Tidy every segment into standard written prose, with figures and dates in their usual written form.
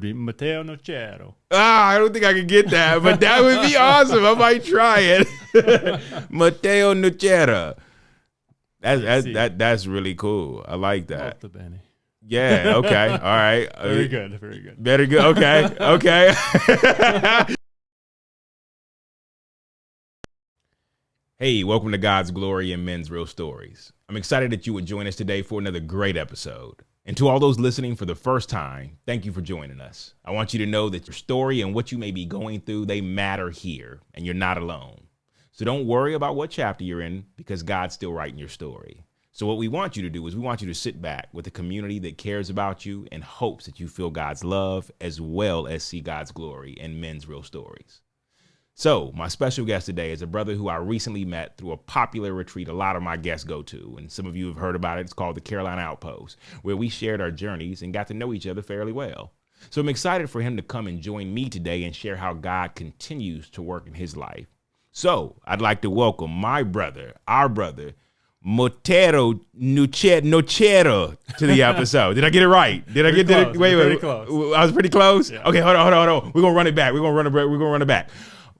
Be Matteo Nocero. I don't think I can get that, but that would be awesome. I might try it. Matteo Nocero. That's really cool. I like that. Molto bene. Yeah. Okay. All right. Very good. Very good. Very good. Okay. Okay. Hey, welcome to God's Glory and Men's Real Stories. I'm excited that you would join us today for another great episode. And to all those listening for the first time, thank you for joining us. I want you to know that your story and what you may be going through, they matter here, and you're not alone. So don't worry about what chapter you're in, because God's still writing your story. So what we want you to do is we want you to sit back with a community that cares about you and hopes that you feel God's love as well as see God's glory in men's real stories. So my special guest today is a brother who I recently met through a popular retreat a lot of my guests go to. And some of you have heard about it. It's called the Carolina Outpost, where we shared our journeys and got to know each other fairly well. So I'm excited for him to come and join me today and share how God continues to work in his life. So I'd like to welcome my brother, our brother, Matteo Nocero to the episode. Did I get it right? Did I get it? Wait. Close. I was pretty close. Yeah. Okay, hold on. We're gonna run it back. We're gonna run it back.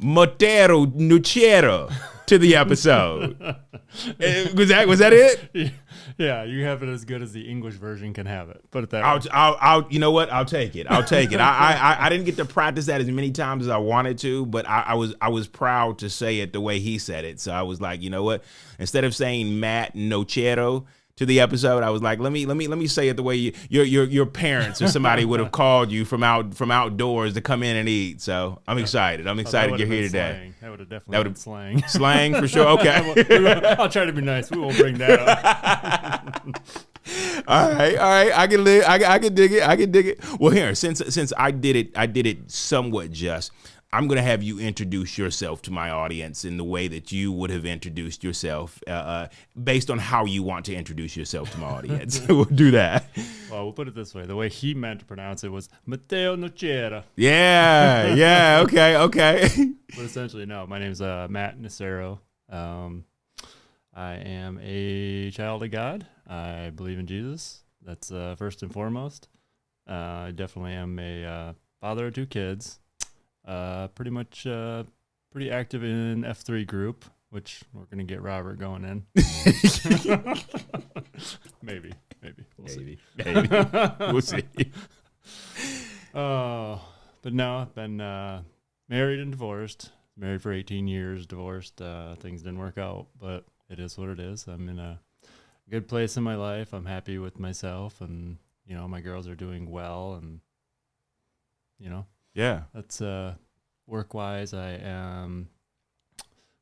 Matteo Nocero to the episode. Was that it? Yeah, you have it as good as the English version can have it. Put it that way. I'll you know what? I'll take it. I didn't get to practice that as many times as I wanted to, but I was proud to say it the way he said it. So I was like, you know what? Instead of saying Matt Nocero to the episode, I was like, let me say it the way your parents or somebody would have called you from outdoors to come in and eat. So I'm excited. I'm excited you're here today. That would have definitely been slang. Slang for sure. Okay. I'll try to be nice. We won't bring that up. All right. I can dig it. Well, here, since I did it somewhat just, I'm going to have you introduce yourself to my audience in the way that you would have introduced yourself, based on how you want to introduce yourself to my audience. We'll do that. Well, we'll put it this way. The way he meant to pronounce it was Matteo Nocero. Yeah. Okay. But essentially, no. My name's Matt Nocero. I am a child of God. I believe in Jesus. That's first and foremost. I definitely am a father of two kids. Pretty active in F3 group, which we're going to get Robert going in. Maybe. We'll see. We'll see. But no, I've been married and divorced. Married for 18 years, divorced. Things didn't work out, but it is what it is. I'm in a good place in my life. I'm happy with myself, and, my girls are doing well, and, Yeah. That's work-wise. I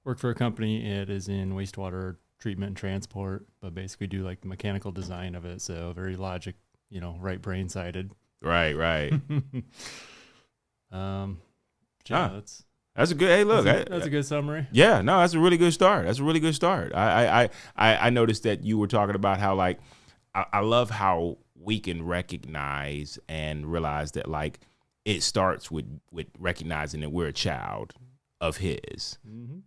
work for a company. It is in wastewater treatment and transport, but basically do like the mechanical design of it. So very logic, right brain-sided. Right. That's a good. Hey, look, that's a good summary. Yeah, no, that's a really good start. I noticed that you were talking about how, like, I love how we can recognize and realize that, like, it starts with recognizing that we're a child of his. Mm-hmm.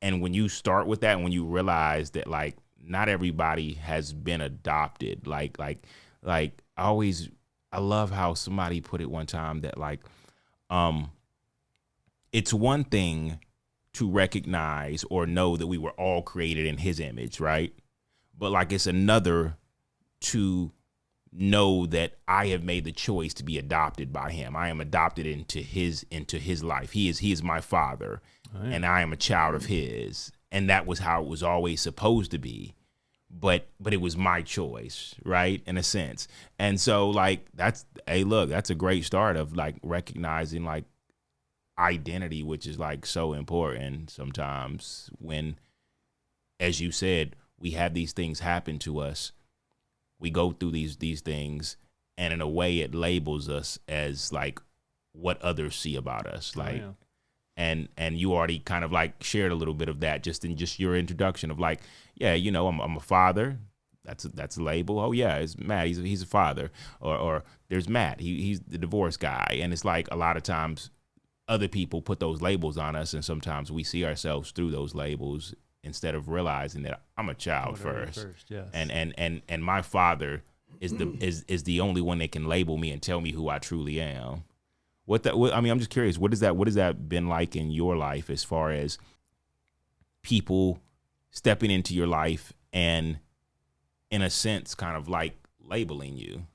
And when you start with that, and when you realize that, like, not everybody has been adopted, like I love how somebody put it one time that, like, it's one thing to recognize or know that we were all created in his image, right? But, like, it's another to know that I have made the choice to be adopted by him. I am adopted into his life. He is my father, and I am a child of his. And that was how it was always supposed to be. But it was my choice, right? In a sense. And so, like, that's a great start of, like, recognizing, like, identity, which is, like, so important sometimes when, as you said, we have these things happen to us. We go through these things, and in a way it labels us as, like, what others see about us. Like, and you already kind of, like, shared a little bit of that just in your introduction of, like, yeah, I'm a father. That's a label. Oh yeah, it's Matt. He's a father. Or there's Matt. He's the divorce guy. And it's like a lot of times other people put those labels on us, and sometimes we see ourselves through those labels instead of realizing that I'm a child first. Yes. And my father is the only one that can label me and tell me who I truly am. I mean, I'm just curious. What has that been like in your life as far as people stepping into your life and, in a sense, kind of like labeling you?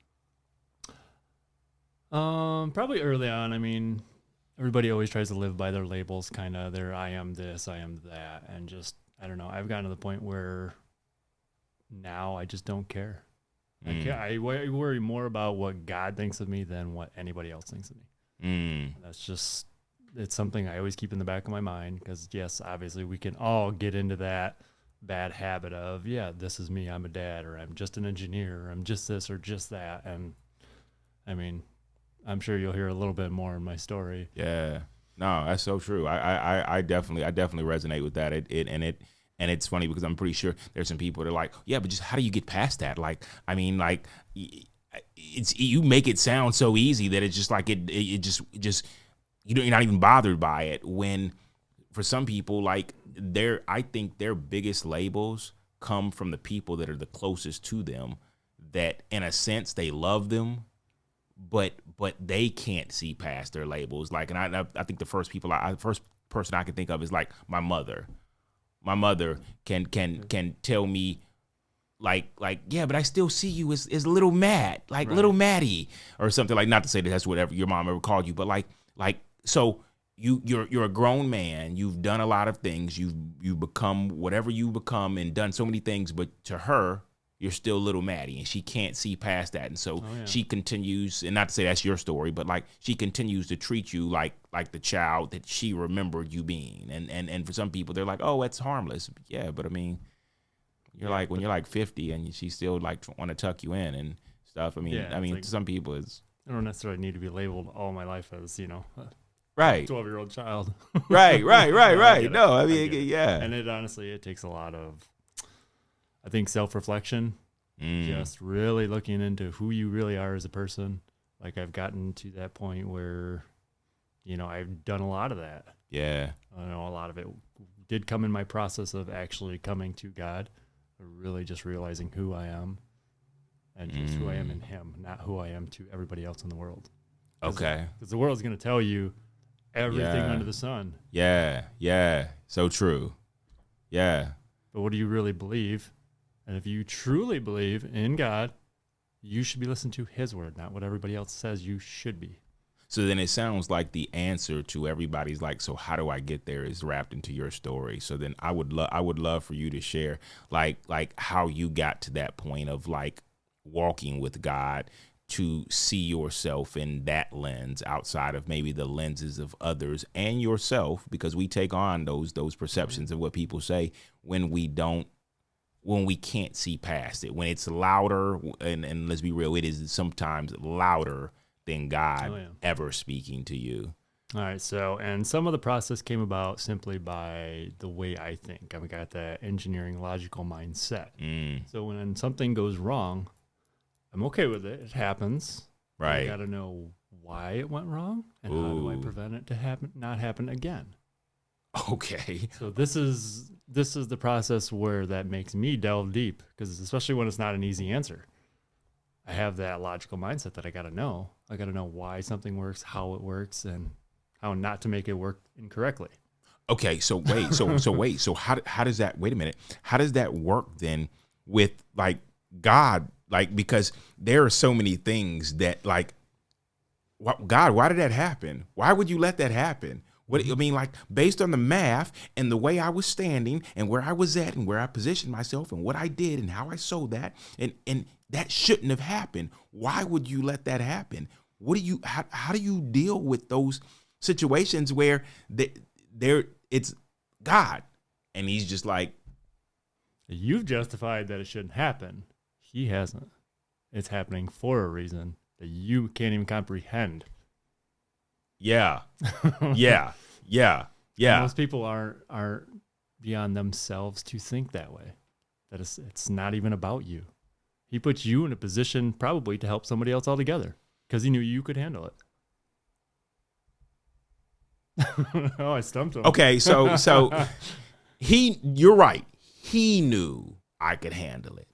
Probably early on. I mean, everybody always tries to live by their labels, kind of their I am this, I am that, and just, I don't know. I've gotten to the point where now I just don't care. I worry more about what God thinks of me than what anybody else thinks of me. That's just, it's something I always keep in the back of my mind, because yes, obviously we can all get into that bad habit of, yeah, this is me, I'm a dad, or I'm just an engineer, or I'm just this or just that. And I mean, I'm sure you'll hear a little bit more in my story. Yeah, no, that's so true. I definitely resonate with that. And it's funny because I'm pretty sure there's some people that are like, yeah, but just how do you get past that? Like, I mean, like, you make it sound so easy that it's just like it just you're not even bothered by it. When for some people, like, I think their biggest labels come from the people that are the closest to them, that in a sense they love them, but they can't see past their labels. Like, and I think the first person I can think of is like my mother. My mother can tell me, like, yeah, but I still see you as little Matt, like right. Little Matty, or something, like, not to say that that's whatever your mom ever called you, but like so you're a grown man, you've done a lot of things, you've become whatever you become and done so many things, but to her, you're still little Matty, and she can't see past that. And so she continues, and not to say that's your story, but like she continues to treat you like the child that she remembered you being. And for some people, they're like, oh, that's harmless. Yeah, but I mean, you're like, when you're like 50 and she still like want to tuck you in and stuff. I mean, like, to some people it's, I don't necessarily need to be labeled all my life as, right, 12-year-old child. right. No, I mean, yeah. And it honestly, it takes a lot of, I think, self-reflection, just really looking into who you really are as a person. Like, I've gotten to that point where, I've done a lot of that. Yeah. I know a lot of it did come in my process of actually coming to God, really just realizing who I am and just who I am in Him, not who I am to everybody else in the world. Okay. Because the world's going to tell you everything under the sun. Yeah. So true. Yeah. But what do you really believe? And if you truly believe in God, you should be listening to His word, not what everybody else says you should be. So then it sounds like the answer to everybody's like, so how do I get there, is wrapped into your story. So then I would love for you to share like how you got to that point of like walking with God, to see yourself in that lens outside of maybe the lenses of others and yourself, because we take on those perceptions of what people say when we can't see past it, when it's louder, and let's be real, it is sometimes louder than God ever speaking to you. All right. So, and some of the process came about simply by the way I think. I've got that engineering logical mindset. So when something goes wrong, I'm okay with it. It happens. Right. I got to know why it went wrong and how do I prevent it to not happen again. Okay. So this is the process where that makes me delve deep, because especially when it's not an easy answer. I have that logical mindset that I got to know. I got to know why something works, how it works, and how not to make it work incorrectly. Okay, so wait, so how does that? Wait a minute. How does that work then with like God? Like, because there are so many things that like, God, why did that happen? Why would you let that happen? What I mean, like, based on the math and the way I was standing and where I was at and where I positioned myself and what I did and how I sold that, and that shouldn't have happened. Why would you let that happen? How do you deal with those situations where it's God and He's just like, you've justified that it shouldn't happen. He hasn't. It's happening for a reason that you can't even comprehend. Yeah. Most people aren't beyond themselves to think that way. That it's not even about you. He puts you in a position probably to help somebody else altogether because He knew you could handle it. Oh, I stumped him. Okay, so you're right. He knew I could handle it.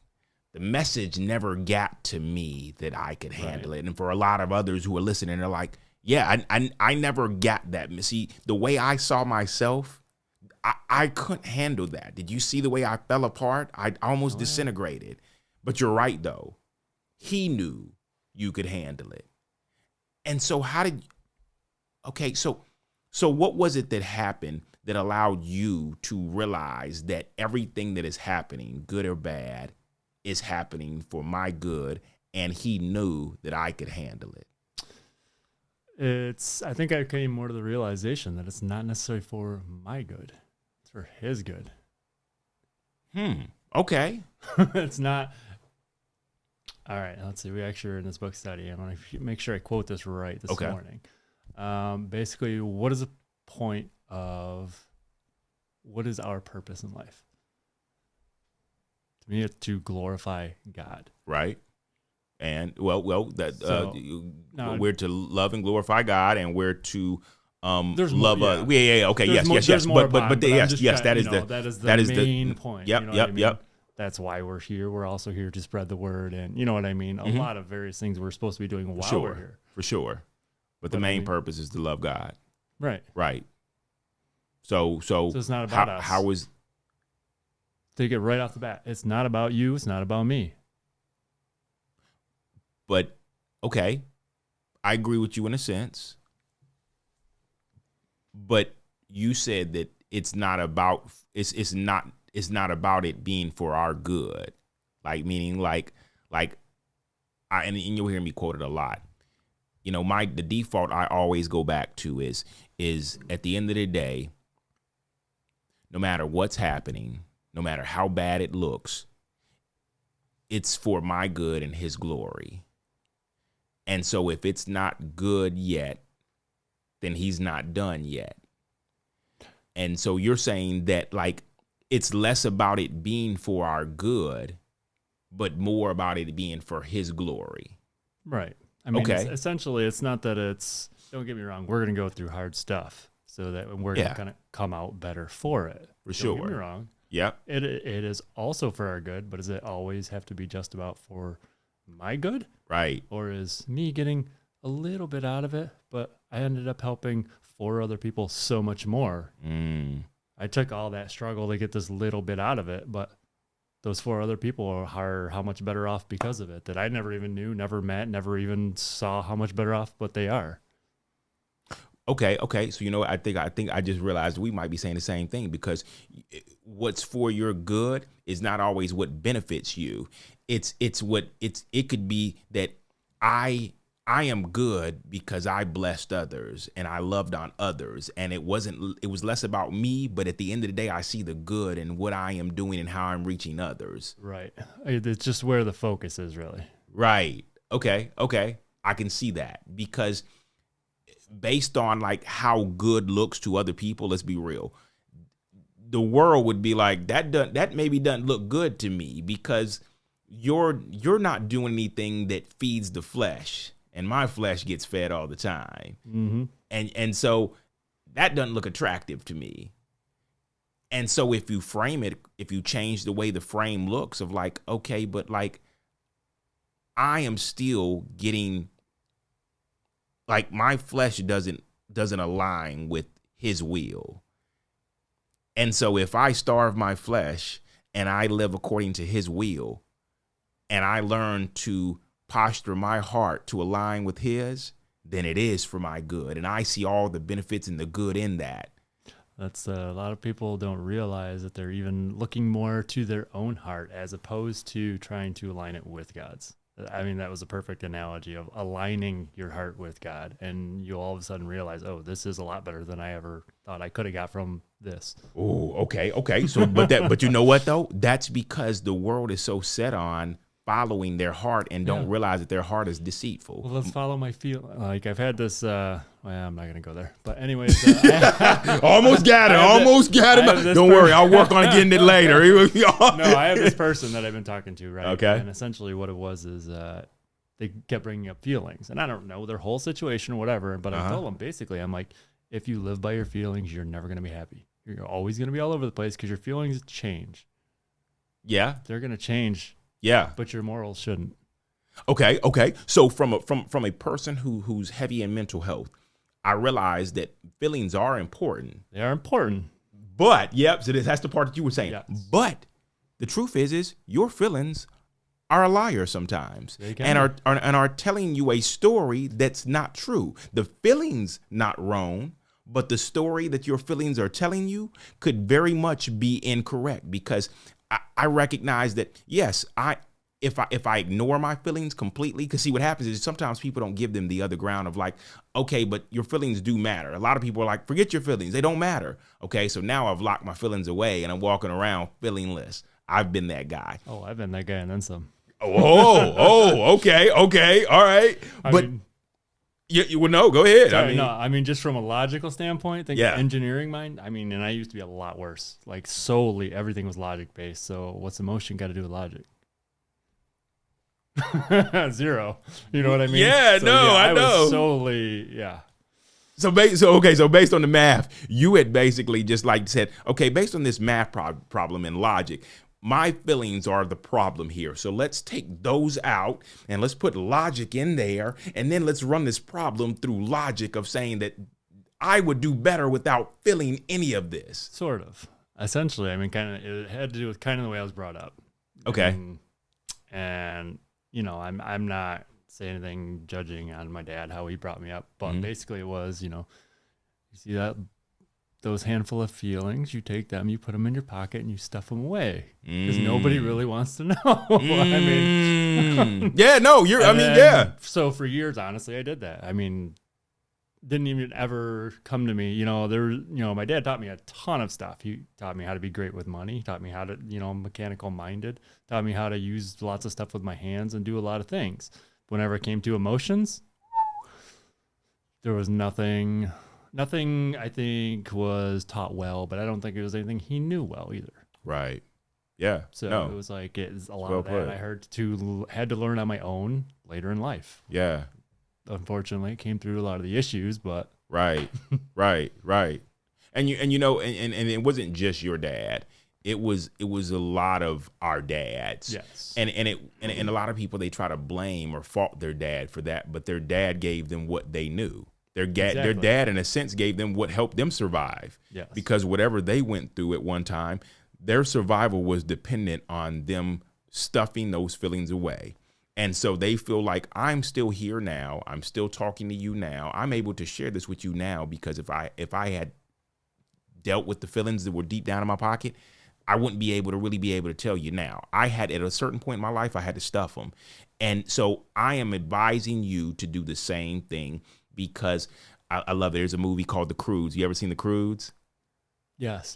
the message never got to me that I could handle it. And for a lot of others who are listening, they're like, yeah, I never got that. See, the way I saw myself, I couldn't handle that. Did you see the way I fell apart? I almost disintegrated. But you're right, though. He knew you could handle it. And so so what was it that happened that allowed you to realize that everything that is happening, good or bad, is happening for my good, and he knew that I could handle it? I think I came more to the realization that it's not necessarily for my good. It's for his good. Okay. It's not. All right, let's see. We actually are in this book study. I want to make sure I quote this right this morning. Basically, what is the point of what is our purpose in life? To me, it's to glorify God. Right. And we're to love and glorify God, and we're to love. Okay. Yes. But yes. That is the main point. Yep. That's why we're here. We're also here to spread the word, and you know what I mean. A lot of various things we're supposed to be doing while we're here. For sure. But the main purpose is to love God. Right. So it's not about us. How is? Take it right off the bat. It's not about you. It's not about me. But okay, I agree with you in a sense. But you said that it's not about it being for our good, meaning and you'll hear me quote it a lot. You know, the default I always go back to is at the end of the day, no matter what's happening, no matter how bad it looks, it's for my good and his glory. And so if it's not good yet, then he's not done yet. And so you're saying that it's less about it being for our good, but more about it being for his glory. Right. I mean, essentially, it's not that don't get me wrong, we're going to go through hard stuff so that we're going to come out better for it. For sure. Don't get me wrong. Yeah. It is also for our good, but does it always have to be just about for my good? Right. Or is me getting a little bit out of it, but I ended up helping 4 other people so much more. I took all that struggle to get this little bit out of it, but those 4 other people are how much better off because of it that I never even knew, never met, never even saw how much better off, but they are. Okay. So, I think I just realized we might be saying the same thing, because what's for your good is not always what benefits you. It could be that I am good because I blessed others and I loved on others, and it was less about me, but at the end of the day, I see the good in what I am doing and how I'm reaching others. Right. It's just where the focus is, really. Right. Okay. I can see that, because based on how good looks to other people, let's be real, the world would be like, that maybe doesn't look good to me, because you're not doing anything that feeds the flesh, and my flesh gets fed all the time. Mm-hmm. And so that doesn't look attractive to me. And so if you frame it, if you change the way the frame looks of okay, but I am still getting, my flesh doesn't align with his will. And so if I starve my flesh and I live according to his will, and I learn to posture my heart to align with his, then it is for my good. And I see all the benefits and the good in that. That's a lot of people don't realize that they're even looking more to their own heart as opposed to trying to align it with God's. I mean, that was a perfect analogy of aligning your heart with God. And you'll all of a sudden realize, oh, this is a lot better than I ever thought I could have got from this. Oh, okay. So, but you know what though? That's because the world is so set on following their heart and don't realize that their heart is deceitful. Well, let's follow my feel. I've had this, I'm not going to go there. But anyways. Almost got it. Don't worry. I'll work on getting it later. No, I have this person that I've been talking to, right? Okay. And essentially what it was is they kept bringing up feelings. And I don't know their whole situation or whatever. But I told them, basically, I'm like, if you live by your feelings, you're never going to be happy. You're always going to be all over the place because your feelings change. Yeah. They're going to change Yeah. But your morals shouldn't. Okay. So from a person who's heavy in mental health, I realize that feelings are important. They are important. But so that's the part that you were saying. Yes. But the truth is your feelings are a liar sometimes, and are telling you a story that's not true. The feelings not wrong, but the story that your feelings are telling you could very much be incorrect, because I recognize that, yes, if I ignore my feelings completely, because see what happens is sometimes people don't give them the other ground of like, okay, but your feelings do matter. A lot of people are like, forget your feelings, they don't matter. Okay, so now I've locked my feelings away and I'm walking around feelingless. I've been that guy. Oh, I've been that guy and then some. Okay, all right. But you well, no, go ahead. Sorry, I mean, just from a logical standpoint, engineering mind. I mean, and I used to be a lot worse. Like solely everything was logic based. So what's emotion got to do with logic? Zero. You know what I mean? Yeah, so, I know. Was solely, So based on the math, you had basically just like said, okay, based on this math problem and logic, my feelings are the problem here. So let's take those out and let's put logic in there, and then let's run this problem through logic of saying that I would do better without feeling any of this. Sort of. Essentially, I mean, it had to do with kind of the way I was brought up. Okay. And you know, I'm not saying anything judging on my dad, how he brought me up, but basically it was, you know, you see those handful of feelings, you take them, you put them in your pocket and you stuff them away because nobody really wants to know. I mean, So for years, honestly, I did that. I mean, didn't even ever come to me, you know, my dad taught me a ton of stuff. He taught me how to be great with money. He taught me how to, you know, mechanical minded, taught me how to use lots of stuff with my hands and do a lot of things. Whenever it came to emotions, there was nothing I think was taught well, but I don't think it was anything he knew well either. Right. Yeah. So it was like, it's a lot of that I had to learn on my own later in life. Yeah. Unfortunately, it came through a lot of the issues, but right. And you know, and it wasn't just your dad. It was a lot of our dads. Yes. And a lot of people, they try to blame or fault their dad for that, but their dad gave them what they knew. Their dad, in a sense, gave them what helped them survive. Yes. Because whatever they went through at one time, their survival was dependent on them stuffing those feelings away. And so they feel like, I'm still here now. I'm still talking to you now. I'm able to share this with you now, because if I had dealt with the feelings that were deep down in my pocket, I wouldn't be able to tell you now. I had, at a certain point in my life, I had to stuff them. And so I am advising you to do the same thing, because I love it. There's a movie called The Croods. You ever seen The Croods? Yes.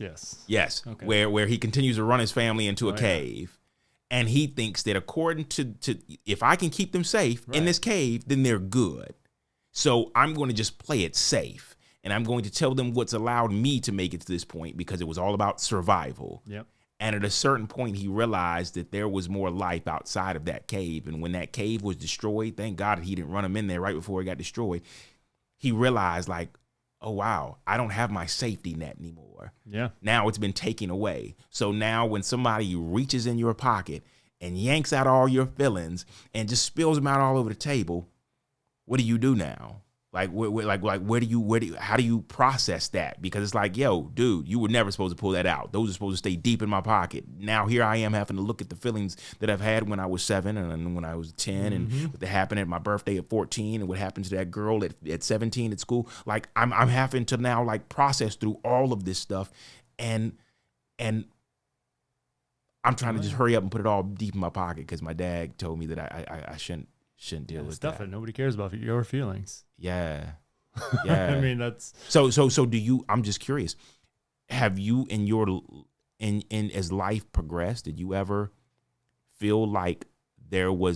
Okay. Where he continues to run his family into a cave. And he thinks that according to if I can keep them safe in this cave, then they're good. So I'm going to just play it safe. And I'm going to tell them what's allowed me to make it to this point, because it was all about survival. Yep. And at a certain point, he realized that there was more life outside of that cave. And when that cave was destroyed, thank God he didn't run him in there right before it got destroyed. He realized, like, oh, wow, I don't have my safety net anymore. Yeah. Now it's been taken away. So now when somebody reaches in your pocket and yanks out all your feelings and just spills them out all over the table, what do you do now? Like, how do you process that? Because it's like, yo, dude, you were never supposed to pull that out. Those are supposed to stay deep in my pocket. Now here I am having to look at the feelings that I've had when I was 7 and when I was 10 and what happened at my birthday at 14 and what happened to that girl at 17 at school. Like I'm having to now like process through all of this stuff, and I'm trying to just hurry up and put it all deep in my pocket, because my dad told me that I shouldn't deal with stuff that. Nobody cares about your feelings. Yeah. I mean, that's so do you, I'm just curious, have you in as life progressed, did you ever feel like there were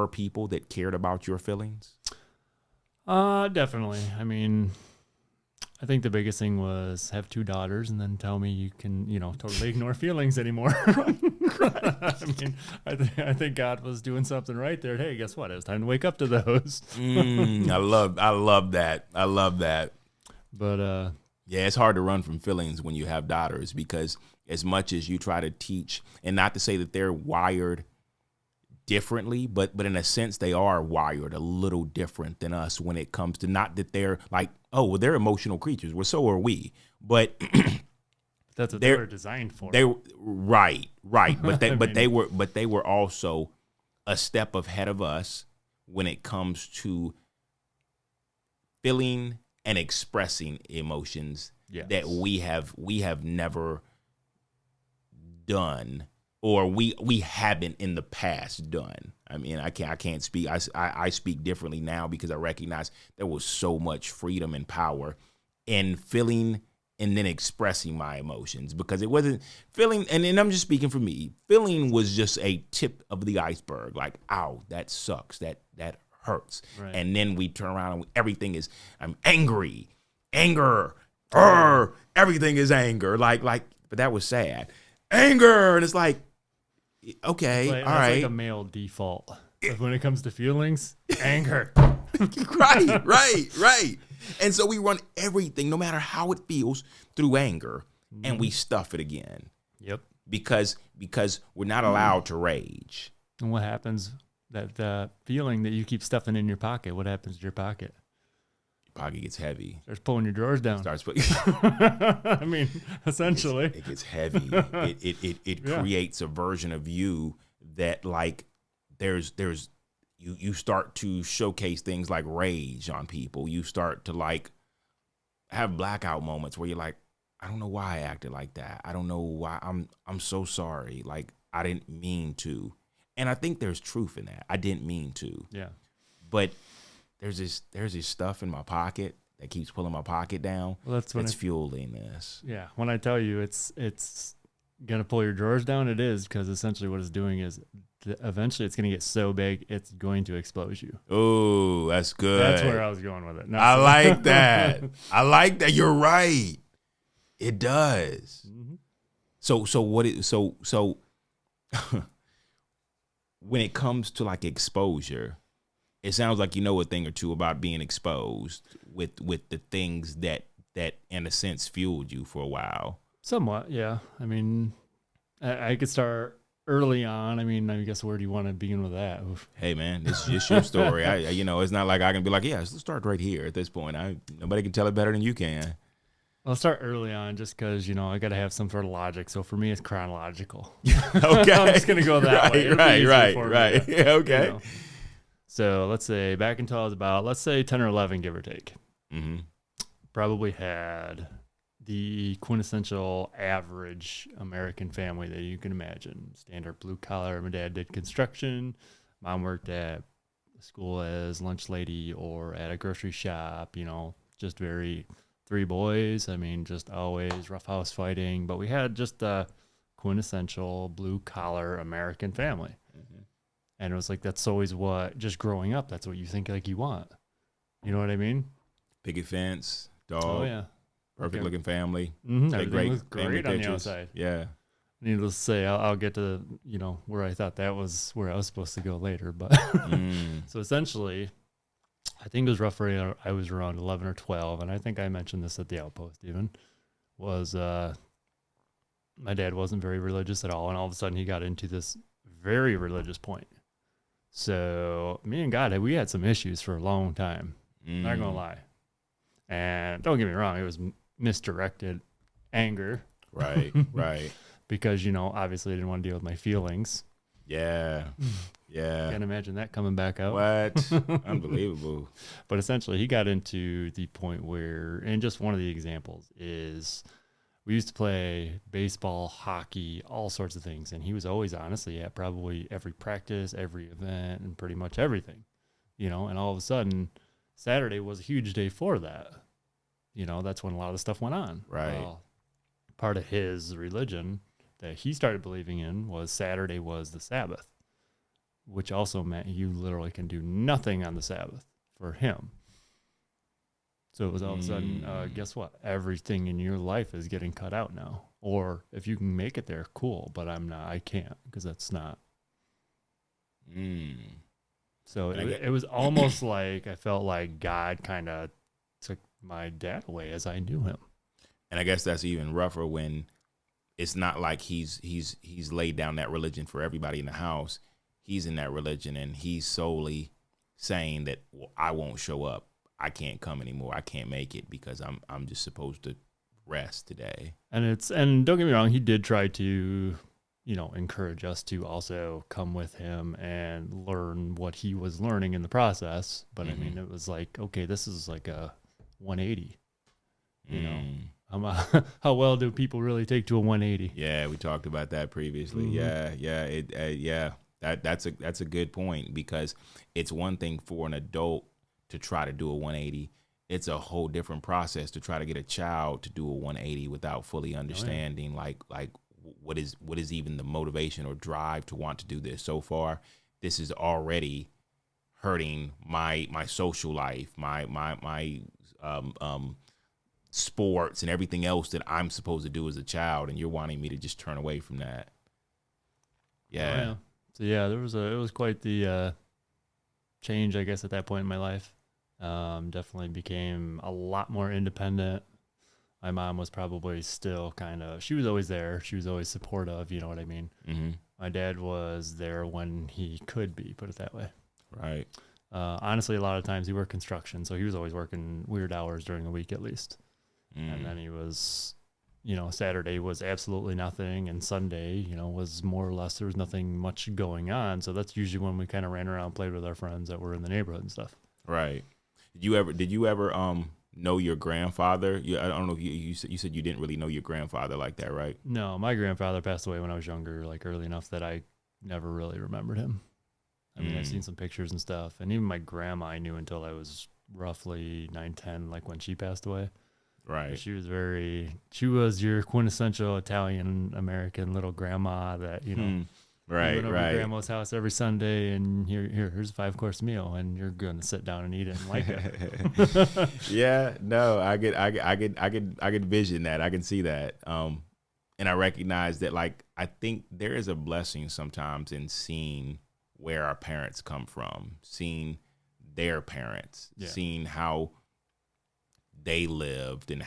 people that cared about your feelings? Definitely. I mean, I think the biggest thing was have 2 daughters and then tell me you can, totally ignore feelings anymore. I mean, I think God was doing something right there. Hey, guess what? It was time to wake up to those. I love that. But yeah, it's hard to run from feelings when you have daughters, because as much as you try to teach, and not to say that they're wired differently, but in a sense they are wired a little different than us when it comes to, not that they're like, oh, well, they're emotional creatures. Well, so are we. But that's what they were designed for. They right. But they were also a step ahead of us when it comes to feeling and expressing emotions that we have never done, or we haven't in the past done. I mean, I can't speak. I speak differently now because I recognize there was so much freedom and power in feeling and then expressing my emotions, because it wasn't feeling. And I'm just speaking for me. Feeling was just a tip of the iceberg. Like, ow, that sucks. That hurts. Right. And then we turn around and everything is, I'm angry, anger, everything is anger. Like, but that was sad. Anger. And it's like, okay, all right. Like a male default. When it comes to feelings, anger. Right. And so we run everything, no matter how it feels, through anger, and we stuff it again. Yep. Because we're not allowed to rage. And what happens, that feeling that you keep stuffing in your pocket, what happens to your pocket? Your pocket gets heavy. Starts pulling your drawers down. I mean, essentially. It gets heavy. It creates a version of you that, like, there's you start to showcase things like rage on people. You start to, like, have blackout moments where you're like, I don't know why I acted like that. I don't know why. I'm so sorry. Like, I didn't mean to. And I think there's truth in that. I didn't mean to. Yeah. But there's this stuff in my pocket that keeps pulling my pocket down. Well, that's fueling this. Yeah. When I tell you it's gonna pull your drawers down, it is, because essentially what it's doing is eventually it's gonna get so big it's going to expose you. Oh, that's good. That's where I was going with it. I like that. I like that. You're right. It does. Mm-hmm. So when it comes to, like, exposure, it sounds like you know a thing or two about being exposed with the things that in a sense fueled you for a while. Somewhat, yeah. I mean, I could start early on. I mean, I guess where do you want to begin with that? Oof. Hey, man, it's just your story. It's not like I can be like, yeah, let's start right here at this point. Nobody can tell it better than you can. I'll start early on just because, I got to have some sort of logic. So for me, it's chronological. Okay. I'm just going to go that way. Right. Yeah, okay. So let's say back until I was about, let's say 10 or 11, give or take. Mm-hmm. Probably had the quintessential average American family that you can imagine. Standard blue collar. My dad did construction. Mom worked at school as lunch lady or at a grocery shop, just very... 3 boys. I mean, just always roughhouse fighting, but we had just a quintessential blue collar American family. Mm-hmm. And it was like, that's always what, just growing up, that's what you think like you want. You know what I mean? Picket fence, dog. Oh, yeah. Perfect looking family. Mm-hmm. Everything was great on the outside. Yeah. Needless to say, I'll get to, where I thought that was where I was supposed to go later. But so essentially, I think it was roughly, I was around 11 or 12, and I think I mentioned this at the Outpost even, was my dad wasn't very religious at all, and all of a sudden he got into this very religious point. So me and God, we had some issues for a long time, not going to lie. And don't get me wrong, it was misdirected anger. Right. Because, obviously I didn't want to deal with my feelings. Yeah. Can't imagine that coming back out. What? Unbelievable. But essentially, he got into the point where, and just one of the examples is, we used to play baseball, hockey, all sorts of things. And he was always, honestly, at probably every practice, every event, and pretty much everything. And all of a sudden, Saturday was a huge day for that. That's when a lot of the stuff went on. Right. Well, part of his religion that he started believing in was Saturday was the Sabbath, which also meant you literally can do nothing on the Sabbath for him. So it was all of a sudden, guess what? Everything in your life is getting cut out now. Or if you can make it there, cool, but I can't, because that's not. So it was almost like I felt like God kind of took my dad away as I knew him. And I guess that's even rougher when it's not like he's laid down that religion for everybody in the house. He's in that religion, and he's solely saying that, well, I won't show up. I can't come anymore. I can't make it because I'm just supposed to rest today. And don't get me wrong, he did try to, encourage us to also come with him and learn what he was learning in the process. But I mean, it was like, okay, this is like a 180. How well do people really take to a 180? Yeah, we talked about that previously. That's a good point, because it's one thing for an adult to try to do a 180. It's a whole different process to try to get a child to do a 180 without fully understanding like what is even the motivation or drive to want to do this. So far, this is already hurting my social life, my sports and everything else that I'm supposed to do as a child, and you're wanting me to just turn away from that. Yeah. So yeah, it was quite the change, I guess, at that point in my life. Definitely became a lot more independent. My mom was probably still she was always there. She was always supportive. You know what I mean? Mm-hmm. My dad was there when he could be, put it that way. Right. Honestly, a lot of times he worked construction, so he was always working weird hours during the week at least. And then he was, Saturday was absolutely nothing, and Sunday, was more or less, there was nothing much going on. So that's usually when we kind of ran around, played with our friends that were in the neighborhood and stuff. Right. Did you ever know your grandfather? I don't know if you said you didn't really know your grandfather like that, right? No, my grandfather passed away when I was younger, like early enough that I never really remembered him. I mean, I've seen some pictures and stuff, and even my grandma I knew until I was roughly 9, 10, like when she passed away. Right. She was your quintessential Italian American little grandma that, right, went over to grandma's house every Sunday, and here's a 5-course meal, and you're going to sit down and eat it and like it. Yeah, no, I could vision that. I can see that. And I recognize that, like, I think there is a blessing sometimes in seeing where our parents come from, seeing their parents, seeing how they lived, and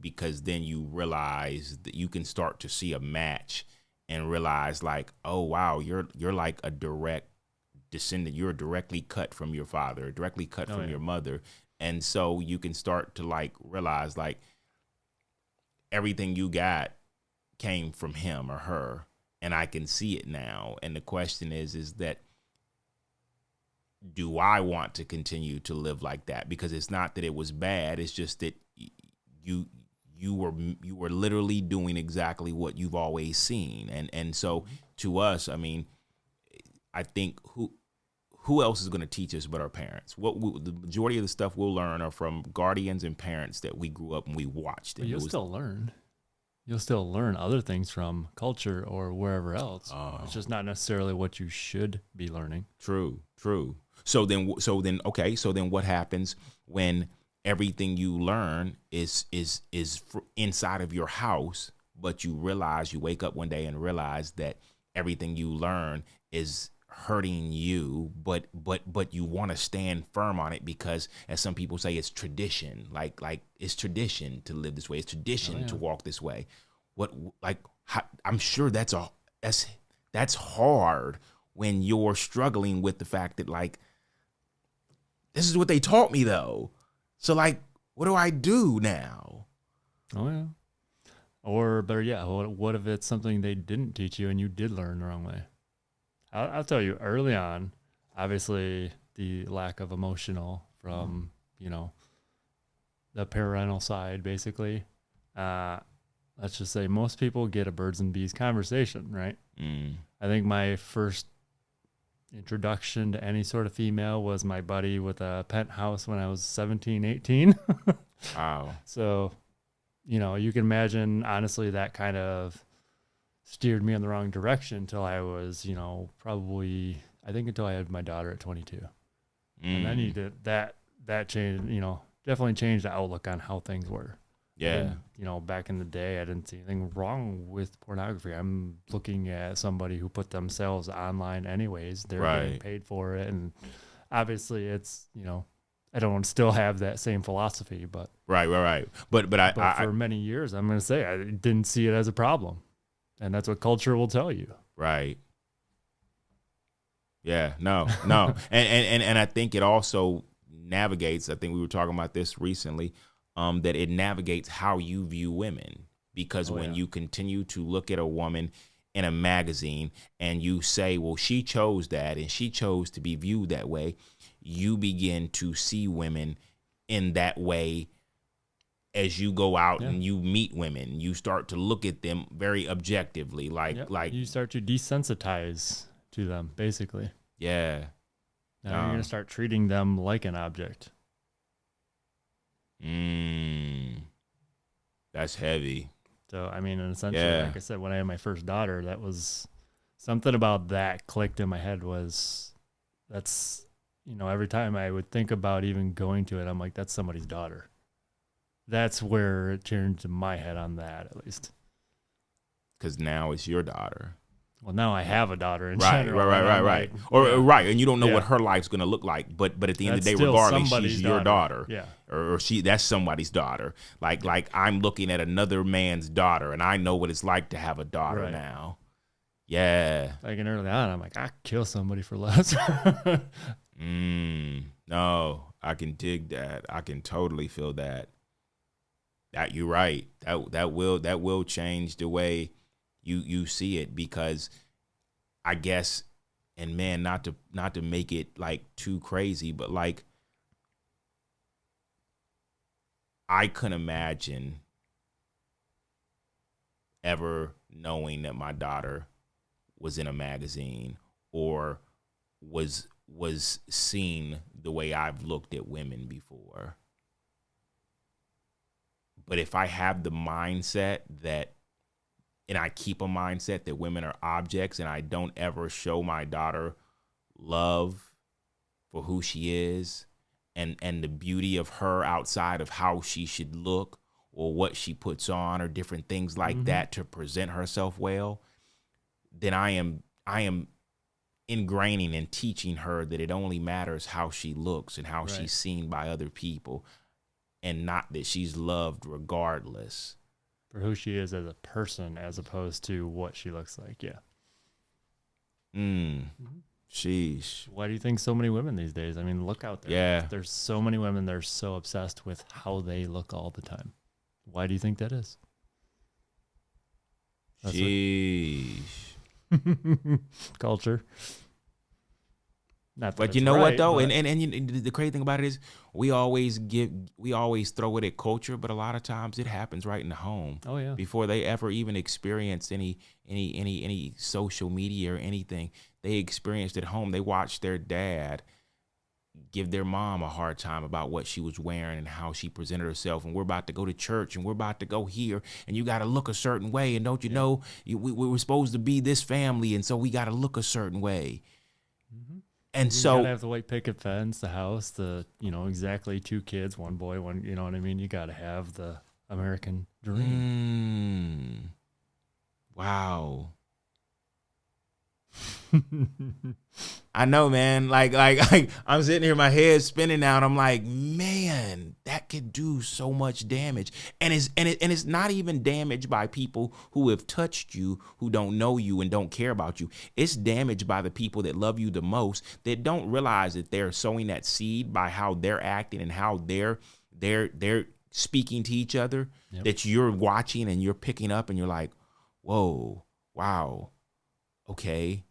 because then you realize that you can start to see a match and realize, like, oh wow, you're like a direct descendant. You're directly cut from your father, directly cut from your mother. And so you can start to like realize, like, everything you got came from him or her, and I can see it now. And the question is that, do I want to continue to live like that? Because it's not that it was bad. It's just that you were literally doing exactly what you've always seen. And so to us, I mean, I think who else is going to teach us but our parents? The majority of the stuff we'll learn are from guardians and parents that we grew up and we watched. But you'll still learn. You'll still learn other things from culture or wherever else. It's just not necessarily what you should be learning. True. So then, what happens when everything you learn is inside of your house, but you wake up one day and realize that everything you learn is hurting you, but you want to stand firm on it because, as some people say, it's tradition. Like it's tradition to live this way. It's tradition to walk this way. I'm sure that's hard when you're struggling with the fact that, like, this is what they taught me though. So, like, what do I do now? Oh yeah. Or better yet, what if it's something they didn't teach you and you did learn the wrong way? I'll tell you, early on, obviously the lack of emotional from, the parental side, basically. Let's just say most people get a birds and bees conversation, right? I think my first introduction to any sort of female was my buddy with a penthouse when I was 17, 18. Wow. So, you can imagine, honestly, that kind of steered me in the wrong direction until I was, probably, I think until I had my daughter at 22. And then that changed, definitely changed the outlook on how things were. Yeah. And, back in the day, I didn't see anything wrong with pornography. I'm looking at somebody who put themselves online anyways. They're getting paid for it. And obviously it's, I don't still have that same philosophy, but. Right. But for many years, I'm going to say I didn't see it as a problem. And that's what culture will tell you. Right. Yeah, no. And I think it also navigates, I think we were talking about this recently, that it navigates how you view women. Because when you continue to look at a woman in a magazine and you say, well, she chose that and she chose to be viewed that way, you begin to see women in that way. As you go out and you meet women, you start to look at them very objectively, like you start to desensitize to them, basically. Yeah. Now you're gonna start treating them like an object. That's heavy. So I mean, essentially, like I said, when I had my first daughter, that was something about that clicked in my head. That's every time I would think about even going to it, I'm like, that's somebody's daughter. That's where it turned to my head on that, at least. Because now it's your daughter. Well, now I have a daughter in right, general. Right. Right, and you don't know what her life's going to look like. But at the end of the day, regardless, she's your daughter. Yeah. Or that's somebody's daughter. Like I'm looking at another man's daughter, and I know what it's like to have a daughter now. Yeah. Like early on, I'm like, I kill somebody for less. No, I can dig that. I can totally feel that. That you're right. That will change the way you see it, because I guess, and man, not to make it like too crazy, but like I couldn't imagine ever knowing that my daughter was in a magazine or was seen the way I've looked at women before. But if I have the mindset and I keep a mindset that women are objects, and I don't ever show my daughter love for who she is and the beauty of her outside of how she should look or what she puts on or different things like that to present herself well, then I am ingraining and teaching her that it only matters how she looks and how she's seen by other people, and not that she's loved regardless. For who she is as a person, as opposed to what she looks like. Yeah. Sheesh. Why do you think so many women these days? I mean, look out there. Yeah. There's so many women that are so obsessed with how they look all the time. Why do you think that is? Sheesh. Culture. Not that but you know what though, and the crazy thing about it is we always throw it at culture, but a lot of times it happens right in the home. Oh yeah. Before they ever even experienced any social media or anything, they experienced at home. They watched their dad give their mom a hard time about what she was wearing and how she presented herself. And we're about to go to church and we're about to go here and you got to look a certain way. And don't you know, we were supposed to be this family. And so we got to look a certain way. And you gotta have the white picket fence, the house, exactly 2 kids, 1 boy, 1, you know what I mean? You gotta have the American dream. Wow. I know, man. Like I'm sitting here, my head's spinning now, and I'm like, man, that could do so much damage. And it's not even damage by people who have touched you, who don't know you and don't care about you. It's damage by the people that love you the most, that don't realize that they're sowing that seed by how they're acting and how they're speaking to each other. Yep. That you're watching and you're picking up, and you're like, whoa, wow. Okay.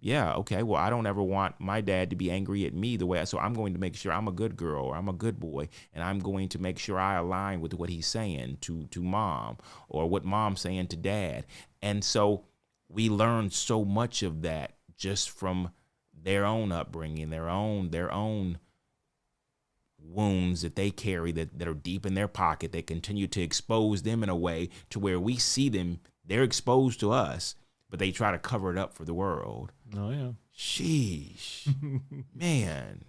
Yeah. Okay. Well, I don't ever want my dad to be angry at me the way. So I'm going to make sure I'm a good girl or I'm a good boy. And I'm going to make sure I align with what he's saying to mom, or what mom's saying to dad. And so we learn so much of that just from their own upbringing, their own wounds that they carry that are deep in their pocket. They continue to expose them in a way to where we see them, they're exposed to us, but they try to cover it up for the world. Oh, yeah. Sheesh. Man,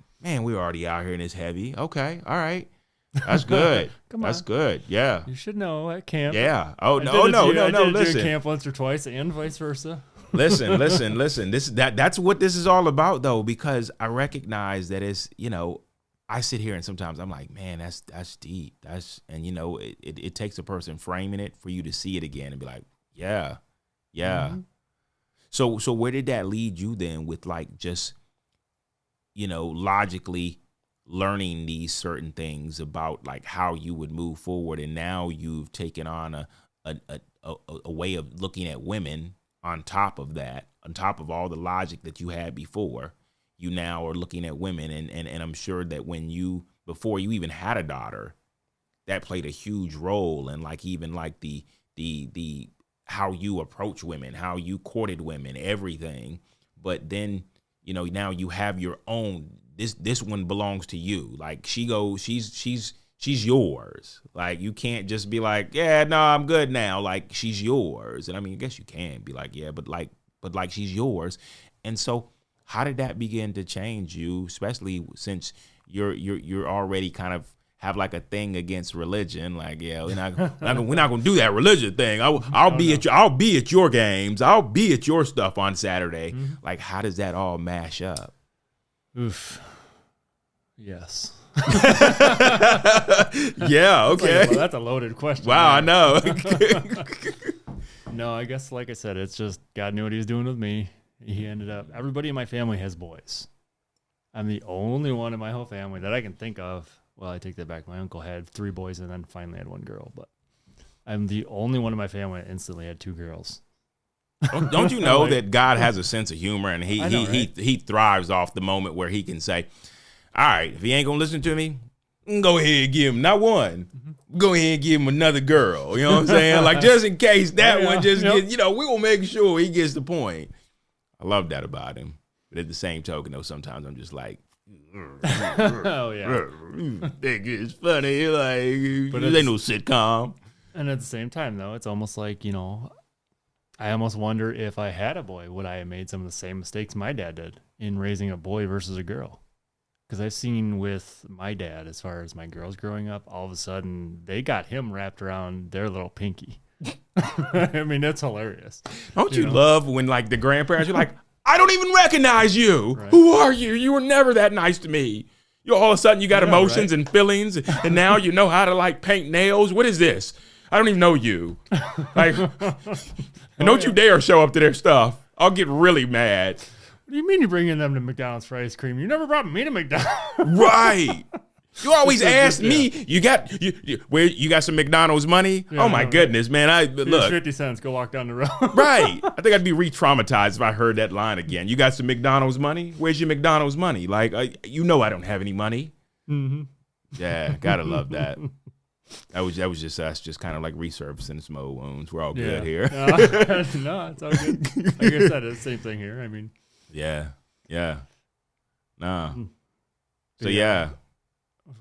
we're already out here in this heavy. Okay, all right. That's good. Come on. That's good. Yeah. You should know at camp. Yeah. Oh, I no. did Listen. At camp once or twice and vice versa. Listen. That's what this is all about, though, because I recognize that it's, I sit here and sometimes I'm like, man, that's deep. And it takes a person framing it for you to see it again and be like, Yeah. Yeah. So where did that lead you then with like just, logically learning these certain things about like how you would move forward, and now you've taken on a way of looking at women on top of that, on top of all the logic that you had before. You now are looking at women, and I'm sure that before you even had a daughter, that played a huge role in like even like the how you approach women, how you courted women, everything. But then, now you have your own, this one belongs to you. Like she's yours. Like you can't just be like, yeah, no, I'm good now. Like she's yours. And I mean, I guess you can be like, yeah, but like she's yours. And so how did that begin to change you, especially since you're already kind of have like a thing against religion? Like, yeah, we're not gonna do that religion thing. I'll be at your games. I'll be at your stuff on Saturday. Like, how does that all mash up? Oof. Yes. Yeah. Okay. Well, that's a loaded question. Wow. I know. No, I guess like I said, it's just God knew what he was doing with me. He ended up. Everybody in my family has boys. I'm the only one in my whole family that I can think of. Well, I take that back. My uncle had 3 boys and then finally had 1 girl, but I'm the only one in my family that instantly had 2 girls. Don't you know that God has a sense of humor, and I know, right? he thrives off the moment where he can say, all right, if he ain't gonna listen to me, go ahead and give him not one. Go ahead and give him another girl. You know what I'm saying? Like just in case that one just gets, we gonna make sure he gets the point. I love that about him. But at the same token, though, sometimes I'm just like, oh yeah, it's funny. Like, but it ain't no sitcom. And at the same time, though, it's almost like I almost wonder if I had a boy, would I have made some of the same mistakes my dad did in raising a boy versus a girl? Because I've seen with my dad, as far as my girls growing up, all of a sudden they got him wrapped around their little pinky. I mean, that's hilarious. Don't you love when like the grandparents are like, I don't even recognize you. Right. Who are you? You were never that nice to me. All of a sudden you got emotions and feelings, and now you know how to like paint nails. What is this? I don't even know you. Like, and don't you dare show up to their stuff. I'll get really mad. What do you mean you're bringing them to McDonald's for ice cream? You never brought me to McDonald's. Right. You always ask me, you got some McDonald's money? Yeah, oh my goodness, man. Look, 50 cents, go walk down the road. Right. I think I'd be re-traumatized if I heard that line again. You got some McDonald's money? Where's your McDonald's money? Like, I don't have any money. Mm-hmm. Yeah, gotta love that. That was just us, just kind of like resurfacing some old wounds. We're all good here. No, it's all good. Like I said, it's the same thing here. I mean, yeah. Nah. So yeah.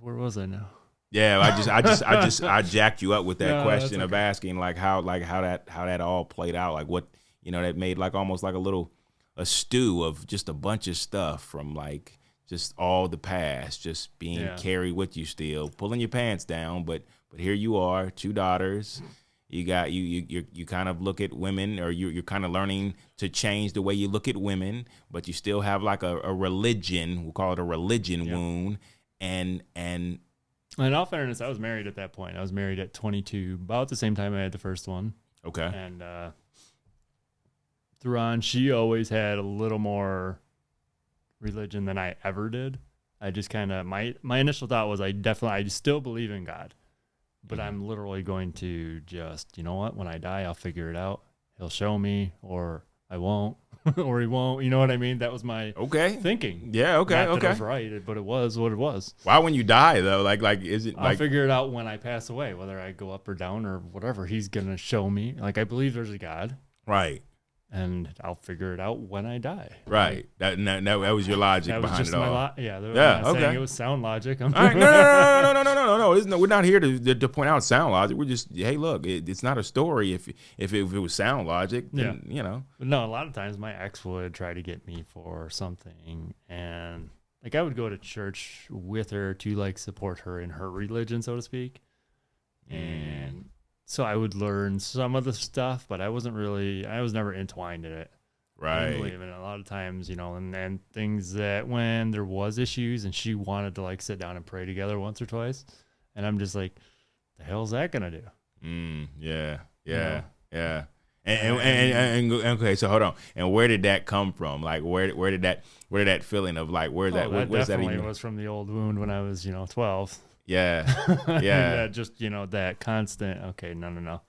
Where was I now? Yeah, I jacked you up with that question of asking like how that all played out, like what that made like almost like a stew of just a bunch of stuff from like just all the past just being carried with you still, pulling your pants down, but here you are, 2 daughters. You got you kind of look at women, or you're kind of learning to change the way you look at women, but you still have like a religion, we'll call it a religion wound. And in all fairness, I was married at that point. I was married at 22, about the same time I had the first one. Okay. And Thuron, she always had a little more religion than I ever did. I just kind of, my initial thought was I still believe in God, but I'm literally going to just, you know what, when I die, I'll figure it out. He'll show me, or I won't. Or he won't, you know what I mean? That was my thinking. Yeah, okay, Not that it was right, but it was what it was. Why when you die though? Like is it? I'll figure it out when I pass away, whether I go up or down or whatever. He's gonna show me. Like I believe there's a God, right? And I'll figure it out when I die. Right. That was your logic behind it all. Saying it was sound logic. All right. No. We're not here to point out sound logic. We're just, hey, look, it's not a story. If it was sound logic, then, But no, a lot of times my ex would try to get me for something, and like I would go to church with her to like support her in her religion, so to speak, and. So I would learn some of the stuff, but I was never entwined in it. Right. I believe in it a lot of times, and then things that when there was issues and she wanted to like sit down and pray together once or twice. And I'm just like, the hell's that going to do? Yeah. And okay, so hold on. And where did that come from? Like, where did that feeling of like, where's that? That Where's that definitely even? was from the old wound when I was, 12. Yeah, And yeah, that just, that constant, okay, no.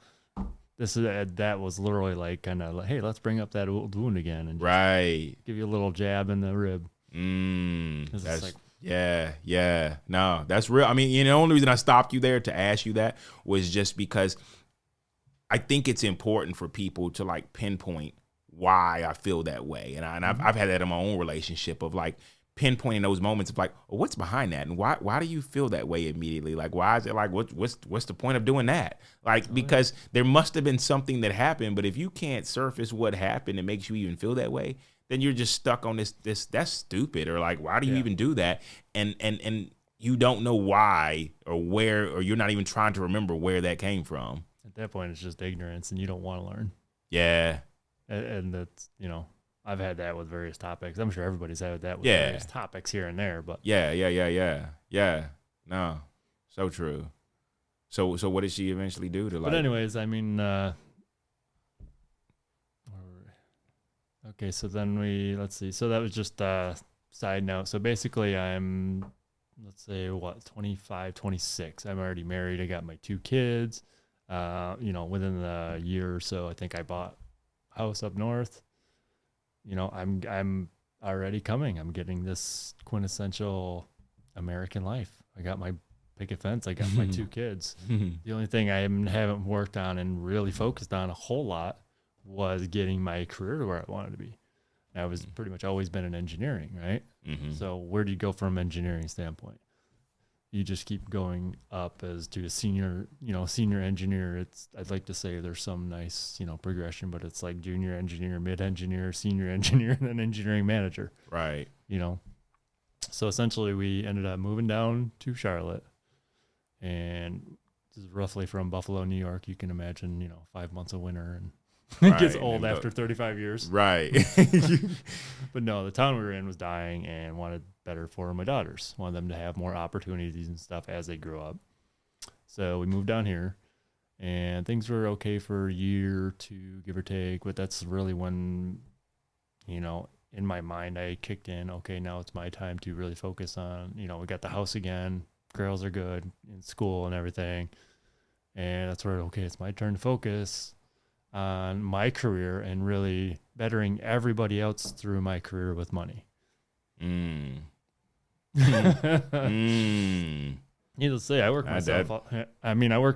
That was literally like kind of like, hey, let's bring up that old wound again and just right. give you a little jab in the rib. That's like, yeah. No, that's real. I mean, the only reason I stopped you there to ask you that was just because I think it's important for people to like pinpoint why I feel that way. And I've had that in my own relationship of like pinpointing those moments of like, oh, what's behind that? And why do you feel that way immediately? Like, why is it like, what's the point of doing that? Like, because there must have been something that happened, but if you can't surface what happened, it makes you even feel that way, then you're just stuck on this, that's stupid. Or like, why do you even do that? And you don't know why or where, or you're not even trying to remember where that came from. At that point, it's just ignorance and you don't want to learn. Yeah. And that's, I've had that with various topics. I'm sure everybody's had that with various topics here and there, but yeah. No, so true. So what did she eventually do to like? But anyways, I mean, okay, so then let's see. So that was just a side note. So basically I'm, let's say 25, 26. I'm already married. I got my 2 kids. Within the year or so, I think I bought a house up north. I'm already coming. I'm getting this quintessential American life. I got my picket fence. I got my 2 kids. The only thing I haven't worked on and really focused on a whole lot was getting my career to where I wanted to be. I was pretty much always been in engineering, right? So where do you go from an engineering standpoint? You just keep going up as to a senior engineer. I'd like to say there's some nice, progression, but it's like junior engineer, mid-engineer, senior engineer, and then engineering manager. Right. So essentially we ended up moving down to Charlotte, and this is roughly from Buffalo, New York. You can imagine, 5 months of winter, and it gets old after 35 years. Right. But no, the town we were in was dying and wanted better for my daughters. Wanted them to have more opportunities and stuff as they grew up. So we moved down here, and things were okay for a year or 2, give or take. But that's really when, in my mind, I kicked in, okay, now it's my time to really focus on, we got the house again. Girls are good in school and everything. And that's where, okay, it's my turn to focus on my career and really bettering everybody else through my career with money. Needless to say, I worked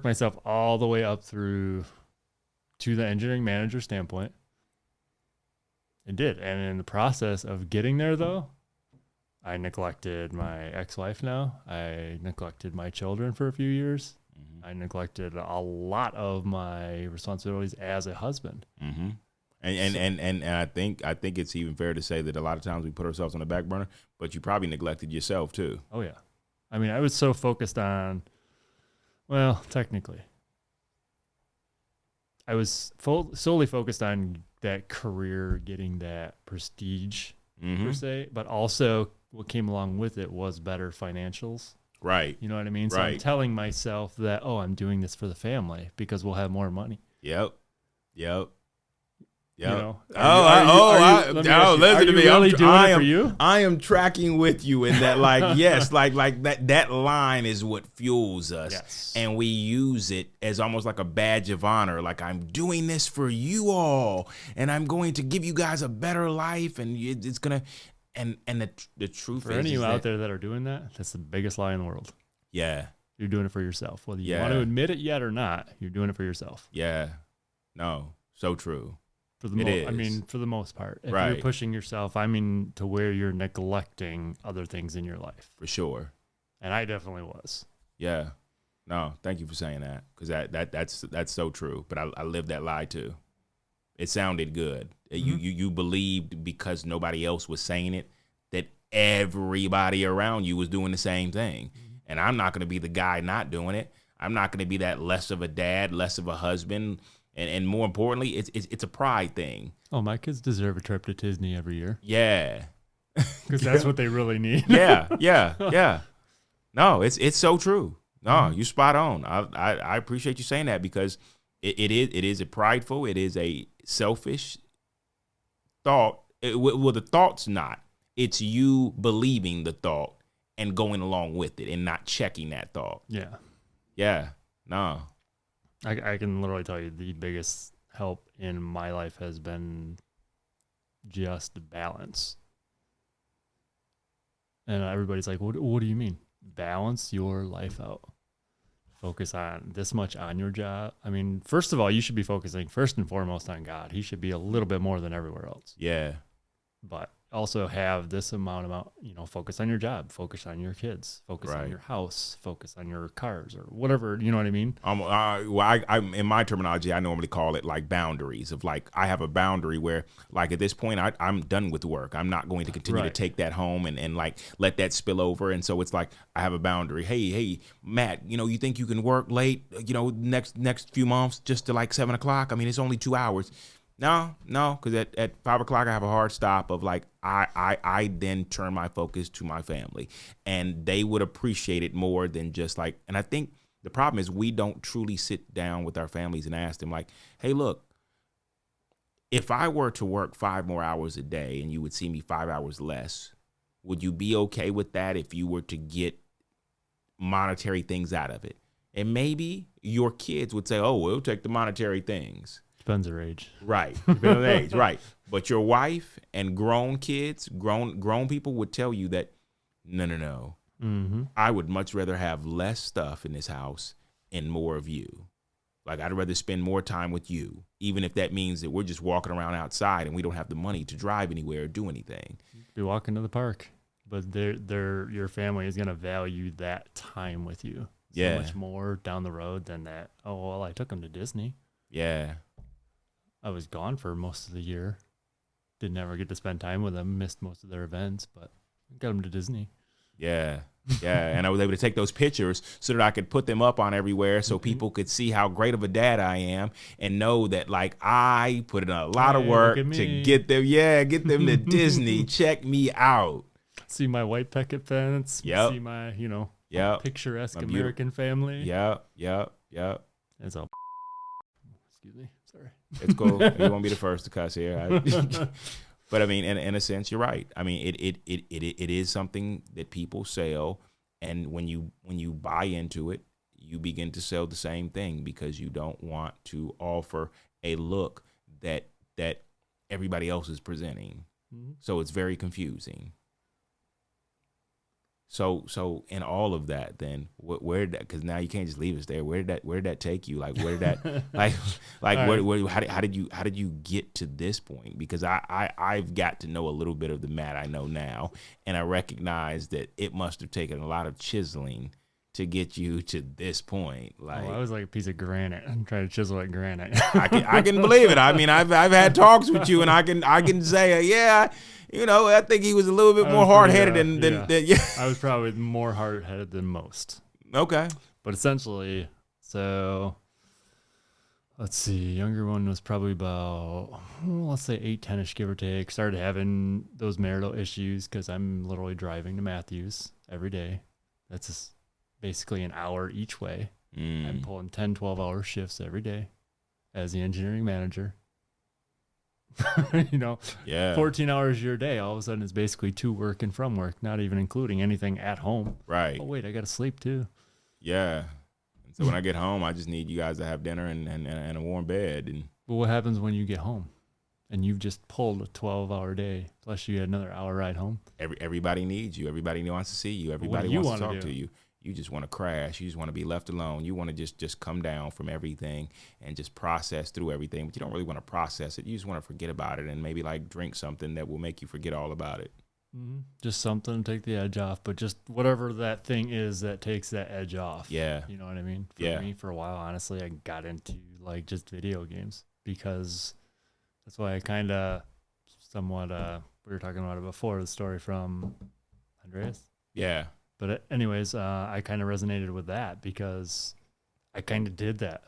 myself all the way up through to the engineering manager standpoint. It did. And in the process of getting there, though, I neglected my ex-wife now. I neglected my children for a few years. I neglected a lot of my responsibilities as a husband. And I think it's even fair to say that a lot of times we put ourselves on the back burner, but you probably neglected yourself too. Oh yeah. I mean, I was so focused on, well, technically, I was solely focused on that career, getting that prestige per se, but also what came along with it was better financials. Right. You know what I mean? So I'm telling myself that, I'm doing this for the family because we'll have more money. Yep. Listen to me. Really doing it for you? I am tracking with you in that, like, yes, like that line is what fuels us. Yes. And we use it as almost like a badge of honor. Like, I'm doing this for you all, and I'm going to give you guys a better life, and it's going to, and the truth for any of you out there that are doing that, that's the biggest lie in the world. Yeah. You're doing it for yourself. Whether you want to admit it yet or not, you're doing it for yourself. Yeah. No, so true. For the most part. If you're pushing yourself, to where you're neglecting other things in your life. For sure. And I definitely was. Yeah. No, thank you for saying that, because that's so true. But I lived that lie too. It sounded good. You believed, because nobody else was saying it, that everybody around you was doing the same thing. And I'm not going to be the guy not doing it. I'm not going to be that less of a dad, less of a husband. And more importantly, it's a pride thing. Oh, my kids deserve a trip to Disney every year. Yeah. Because that's what they really need. Yeah. No, it's so true. No, you spot on. I appreciate you saying that, because It is a prideful. It is a selfish thought. Well, the thought's not. It's you believing the thought and going along with it and not checking that thought. Yeah. Yeah. No. I can literally tell you the biggest help in my life has been just balance. And everybody's like, what do you mean? Balance your life out. Focus on this much on your job. I mean, first of all, you should be focusing first and foremost on God. He should be a little bit more than everywhere else. Yeah. But also have this amount, focus on your job, focus on your kids, focus on your house, focus on your cars or whatever, you know what I mean? I'm in my terminology, I normally call it like boundaries of like, I have a boundary where like at this point I'm done with work. I'm not going to continue to take that home and like let that spill over. And so it's like, I have a boundary. Hey, Matt, you think you can work late, next few months just to like 7 o'clock? I mean, it's only 2 hours. No, because at 5 o'clock I have a hard stop of like I then turn my focus to my family, and they would appreciate it more than just like. And I think the problem is we don't truly sit down with our families and ask them like, hey, look, if I were to work 5 more hours a day and you would see me 5 hours less, would you be okay with that if you were to get monetary things out of it? And maybe your kids would say, oh, we'll take the monetary things. Depends on their age. Right. Depends on their age. Right. But your wife and grown kids, grown people would tell you that, no. Mm-hmm. I would much rather have less stuff in this house and more of you. Like, I'd rather spend more time with you, even if that means that we're just walking around outside and we don't have the money to drive anywhere or do anything. Be walking to the park, but your family is going to value that time with you so much more down the road than that. Oh, well, I took them to Disney. Yeah. I was gone for most of the year. Didn't ever get to spend time with them. Missed most of their events, but got them to Disney. Yeah. And I was able to take those pictures so that I could put them up on everywhere so people could see how great of a dad I am and know that like I put in a lot of work to get them to Disney. Check me out. See my white picket fence. Yep. See my, picturesque My American family. Yep. It's all. Excuse me. Sorry. It's cool. You won't be the first to cuss here. But I mean, in a sense, you're right. I mean, it is something that people sell, and when you buy into it, you begin to sell the same thing because you don't want to offer a look that everybody else is presenting. Mm-hmm. So it's very confusing. So in all of that, then where did that? Because now you can't just leave us there. Where did that take you? Like where did that? How did you get to this point? Because I've got to know a little bit of the Matt I know now, and I recognize that it must have taken a lot of chiseling to get you to this point. Like I was like a piece of granite. I'm trying to chisel at granite. I can believe it. I mean, I've had talks with you, and I can say, I think he was a little bit more hard-headed than I was probably more hard-headed than most. Okay. But essentially, so let's see, younger one was probably about, let's say 8, 10-ish, give or take. Started having those marital issues because I'm literally driving to Matthews every day. That's just basically an hour each way. I'm pulling 10, 12-hour shifts every day as the engineering manager. 14 hours your day, all of a sudden it's basically to work and from work, not even including anything at home. Right. Oh, wait, I got to sleep too. Yeah. And so when I get home, I just need you guys to have dinner and a warm bed. But what happens when you get home and you've just pulled a 12-hour day, plus you had another hour ride home? Everybody needs you. Everybody wants to see you. Everybody wants to talk to you. You just want to crash. You just want to be left alone. You want to just come down from everything and just process through everything. But you don't really want to process it. You just want to forget about it and maybe like drink something that will make you forget all about it. Mm-hmm. Just something to take the edge off. But just whatever that thing is that takes that edge off. Yeah. You know what I mean? For me, for a while, honestly, I got into like just video games because that's why I kind of somewhat, we were talking about it before, the story from Andreas. Yeah. But anyways, I kind of resonated with that because I kind of did that.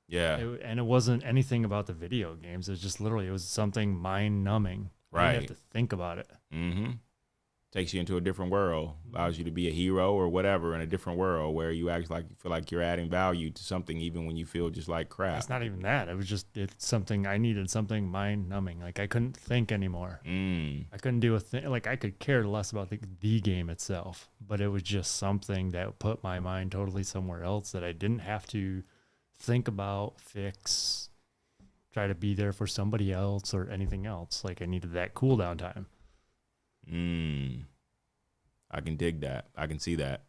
Yeah. And it wasn't anything about the video games. It was just literally, it was something mind numbing. Right. You have to think about it. Mm-hmm. Takes you into a different world, allows you to be a hero or whatever in a different world where you act like you feel like you're adding value to something even when you feel just like crap. It's not even that. It was just it's something I needed, something mind numbing. Like I couldn't think anymore. I couldn't do a thing. Like I could care less about the game itself, but it was just something that put my mind totally somewhere else that I didn't have to think about, fix, try to be there for somebody else or anything else. Like I needed that cool down time. I can dig that. I can see that.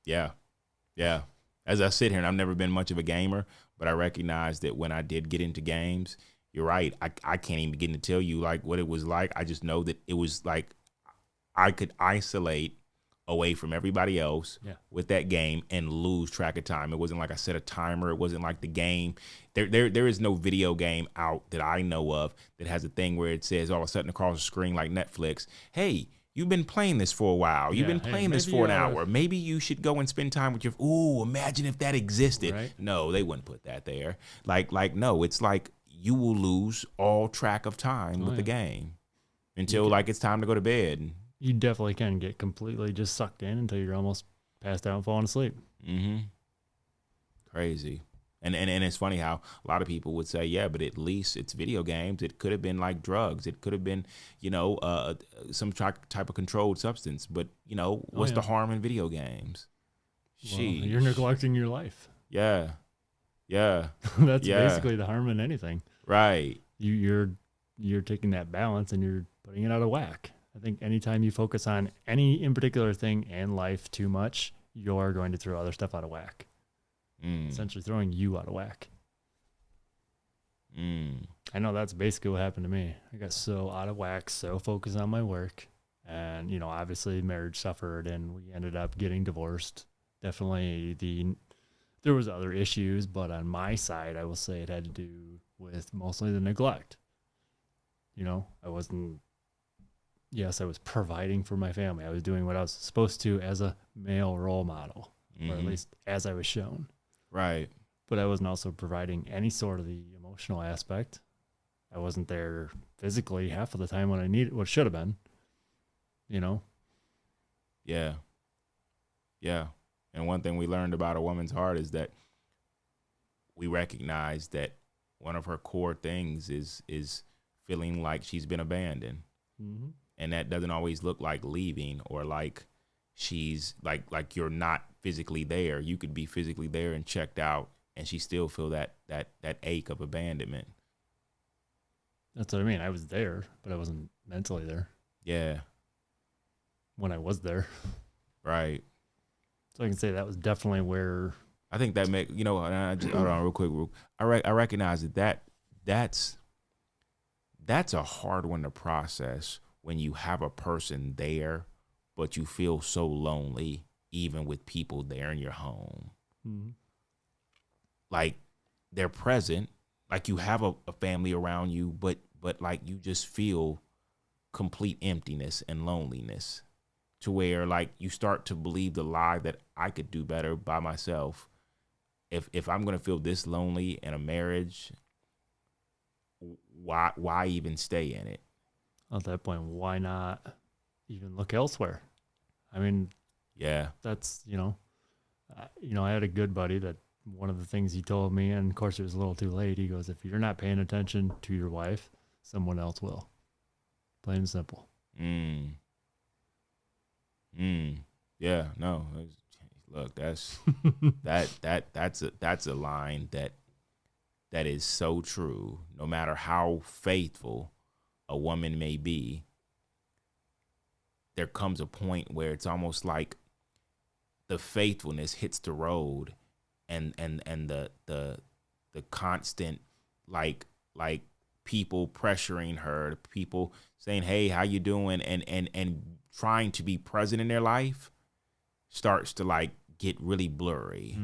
Yeah. As I sit here, and I've never been much of a gamer, but I recognize that when I did get into games, you're right. I can't even begin to tell you like what it was like. I just know that it was like I could isolate away from everybody else with that game and lose track of time. It wasn't like I set a timer. It wasn't like the game. There is no video game out that I know of that has a thing where it says all of a sudden across the screen like Netflix, hey, you've been playing this for a while. You've been playing this for an hour. Maybe you should go and spend time with your, imagine if that existed. Right? No, they wouldn't put that there. Like, no, it's like you will lose all track of time with the game until like it's time to go to bed. You definitely can get completely just sucked in until you're almost passed out and falling asleep. Crazy. And it's funny how a lot of people would say, yeah, but at least it's video games. It could have been like drugs. It could have been, some type of controlled substance. But, what's the harm in video games? Well, you're neglecting your life. Yeah. That's basically the harm in anything. Right. You're taking that balance and you're putting it out of whack. I think anytime you focus on any in particular thing in life too much, you're going to throw other stuff out of whack. Essentially throwing you out of whack. I know that's basically what happened to me. I got so out of whack, so focused on my work. And, obviously marriage suffered and we ended up getting divorced. Definitely there was other issues, but on my side, I will say it had to do with mostly the neglect. I was providing for my family. I was doing what I was supposed to as a male role model, or at least as I was shown. Right. But I wasn't also providing any sort of the emotional aspect. I wasn't there physically half of the time when I needed, what should have been, Yeah. And one thing we learned about a woman's heart is that we recognize that one of her core things is feeling like she's been abandoned. And that doesn't always look like leaving or like she's like you're not physically there. You could be physically there and checked out and she still feel that ache of abandonment. That's what I mean. I was there, but I wasn't mentally there. Yeah. When I was there. Right. So I can say that was definitely where I think that hold on real quick. I recognize that's a hard one to process when you have a person there, but you feel so lonely, even with people there in your home. Like they're present, like you have a family around you, but like you just feel complete emptiness and loneliness to where like you start to believe the lie that I could do better by myself. If I'm going to feel this lonely in a marriage, why even stay in it? At that point, why not even look elsewhere? I mean, yeah, that's, I had a good buddy that one of the things he told me, and of course it was a little too late. He goes, if you're not paying attention to your wife, someone else will. Plain and simple. Yeah, no, look, that's that's a line that is so true. No matter how faithful a woman may be, there comes a point where it's almost like the faithfulness hits the road and the constant like people pressuring her, people saying, hey, how you doing, and trying to be present in their life starts to like get really blurry.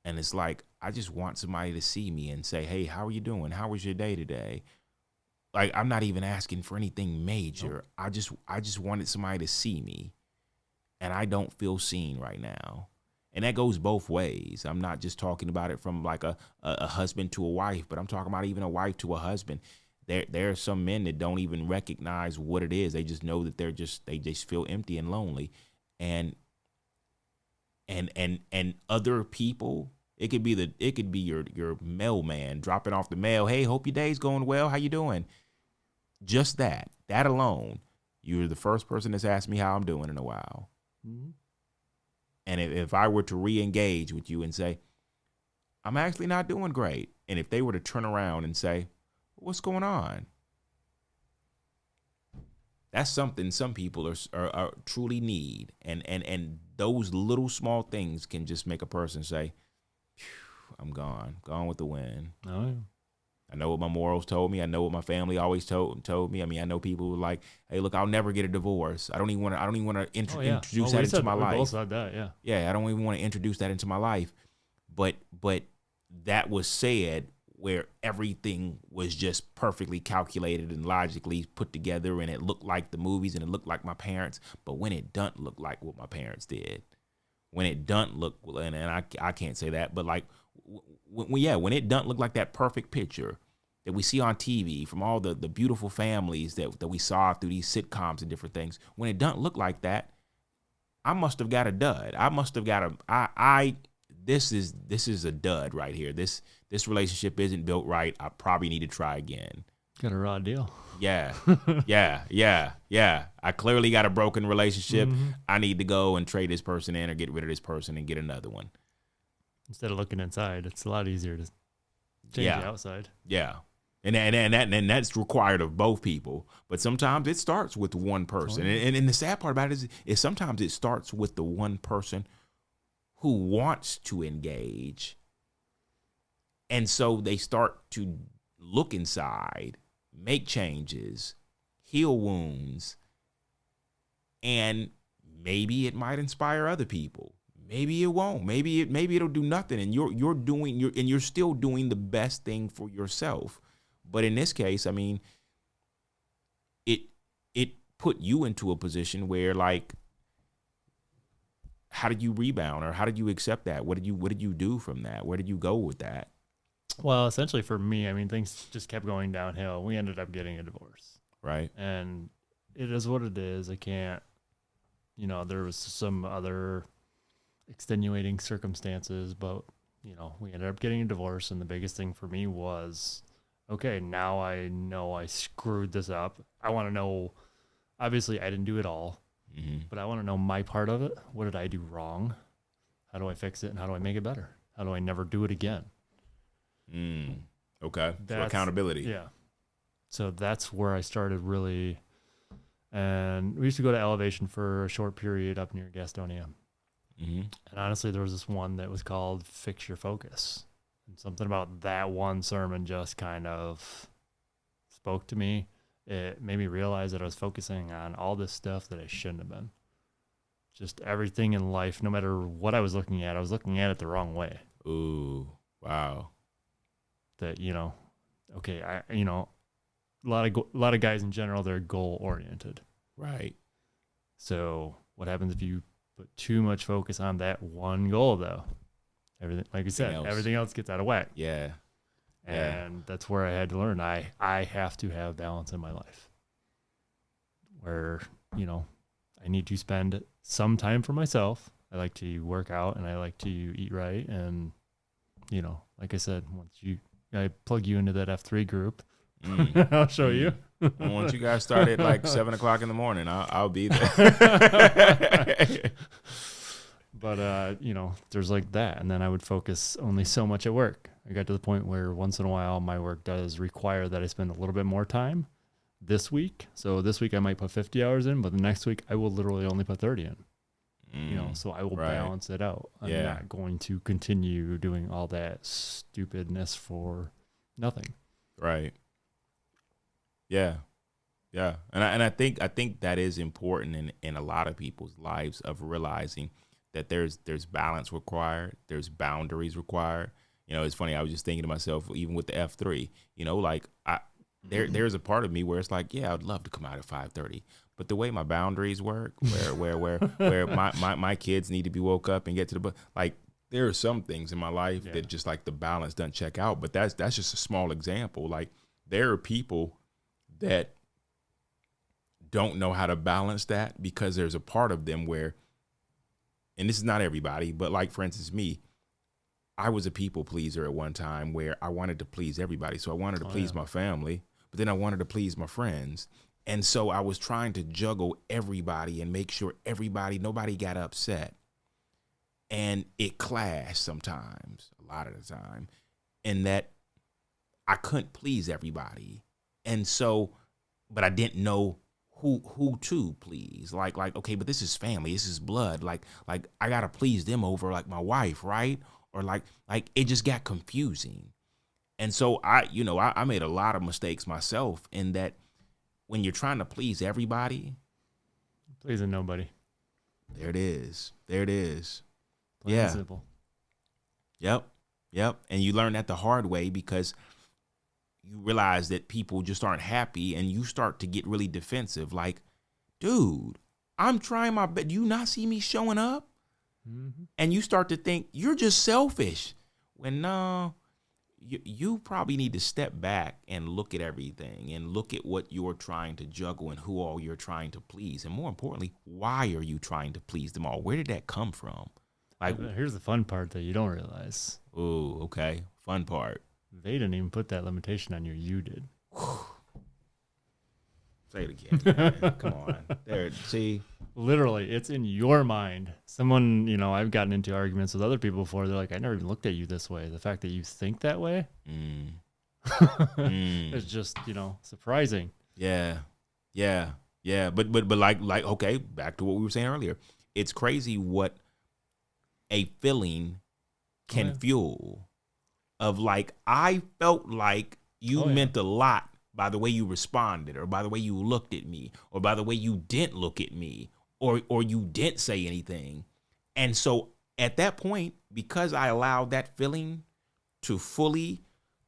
And it's like, I just want somebody to see me and say, hey, how are you doing? How was your day today? Like, I'm not even asking for anything major. Nope. I just wanted somebody to see me, and I don't feel seen right now. And that goes both ways. I'm not just talking about it from like a husband to a wife, but I'm talking about even a wife to a husband. there are some men that don't even recognize what it is. They just know that they just feel empty and lonely, and other people. It could be your mailman dropping off the mail. Hey, hope your day's going well. How you doing? Just that alone, you're the first person that's asked me how I'm doing in a while. Mm-hmm. And if I were to re-engage with you and say, I'm actually not doing great, and if they were to turn around and say, what's going on? That's something some people are truly need, and those little small things can just make a person say, I'm gone with the wind. Oh, yeah. I know what my morals told me. I know what my family always told me. I mean, I know people who are like, "Hey, look, I'll never get a divorce. I don't even want to introduce that into my life." We both said that, yeah. Yeah, I don't even want to introduce that into my life. But that was said where everything was just perfectly calculated and logically put together, and it looked like the movies and it looked like my parents. But when it doesn't look like what my parents did, when it doesn't look, and I can't say that, but like. When it doesn't look like that perfect picture that we see on TV from all the beautiful families that we saw through these sitcoms and different things, when it doesn't look like that, I must have got a dud. I must have got this is a dud right here. This relationship isn't built right. I probably need to try again. Got a raw deal. Yeah. I clearly got a broken relationship. Mm-hmm. I need to go and trade this person in or get rid of this person and get another one. Instead of looking inside, it's a lot easier to change the outside. Yeah. And that's required of both people. But sometimes it starts with one person. And the sad part about it is sometimes it starts with the one person who wants to engage. And so they start to look inside, make changes, heal wounds, and maybe it might inspire other people. Maybe it won't. Maybe it'll do nothing, and you're still doing the best thing for yourself. But in this case, I mean, it put you into a position where, like, how did you rebound, or how did you accept that? What did you do from that? Where did you go with that? Well, essentially for me, I mean, things just kept going downhill. We ended up getting a divorce. Right. And it is what it is. I can't, there was some other extenuating circumstances, but we ended up getting a divorce, and the biggest thing for me was, okay, now I know I screwed this up. I want to know, obviously I didn't do it all, mm-hmm. but I want to know my part of it. What did I do wrong? How do I fix it, and how do I make it better? How do I never do it again? Okay. So accountability. Yeah. So that's where I started really, and we used to go to Elevation for a short period up near Gastonia. Mm-hmm. And honestly, there was this one that was called Fix Your Focus. And something about that one sermon just kind of spoke to me. It made me realize that I was focusing on all this stuff that I shouldn't have been. Just everything in life, no matter what I was looking at it the wrong way. Ooh, wow. That, okay, a lot of guys in general, they're goal oriented. Right. So what happens if you put too much focus on that one goal, though? Everything, like you said, everything else gets out of whack. Yeah. And that's where I had to learn. I have to have balance in my life where, I need to spend some time for myself. I like to work out and I like to eat right. And, like I said, I plug you into that F3 group, I'll show you. Well, once you guys start at like 7:00 in the morning, I'll be there. But, there's like that. And then I would focus only so much at work. I got to the point where once in a while my work does require that I spend a little bit more time this week. So this week I might put 50 hours in, but the next week I will literally only put 30 in. So I will balance it out. I'm not going to continue doing all that stupidness for nothing. Right. Yeah. Yeah. And I think that is important in a lot of people's lives, of realizing that there's balance required, there's boundaries required. It's funny, I was just thinking to myself, even with the F3, there's a part of me where it's like, yeah, I'd love to come out at 5:30. But the way my boundaries work, where my kids need to be woke up and get to the book, like, there are some things in my life that just like the balance doesn't check out. But that's just a small example. Like, there are people that don't know how to balance that, because there's a part of them where, and this is not everybody, but like, for instance, me, I was a people pleaser at one time where I wanted to please everybody. So I wanted to please my family, but then I wanted to please my friends. And so I was trying to juggle everybody and make sure nobody got upset. And it clashed sometimes, a lot of the time, in that I couldn't please everybody. And so, but I didn't know who to please. Like, okay, but this is family, this is blood. Like I gotta please them over like my wife, right? Or like it just got confusing. And so I made a lot of mistakes myself in that when you're trying to please everybody, pleasing nobody. There it is. Plain and simple. Yep. And you learn that the hard way, because you realize that people just aren't happy, and you start to get really defensive. Like, dude, I'm trying my best. Do you not see me showing up? Mm-hmm. And you start to think you're just selfish. When no, you probably need to step back and look at everything and look at what you're trying to juggle and who all you're trying to please. And more importantly, why are you trying to please them all? Where did that come from? Like, here's the fun part that you don't realize. Oh, okay. Fun part. They didn't even put that limitation on you. You did. Say it again. Man. Come on. There. See? Literally, it's in your mind. Someone, I've gotten into arguments with other people before. They're like, I never even looked at you this way. The fact that you think that way, it's just, surprising. Yeah. But like, okay, back to what we were saying earlier. It's crazy what a feeling can fuel. Of like, I felt like you meant a lot by the way you responded, or by the way you looked at me, or by the way you didn't look at me, or you didn't say anything. And so at that point, because I allowed that feeling to fully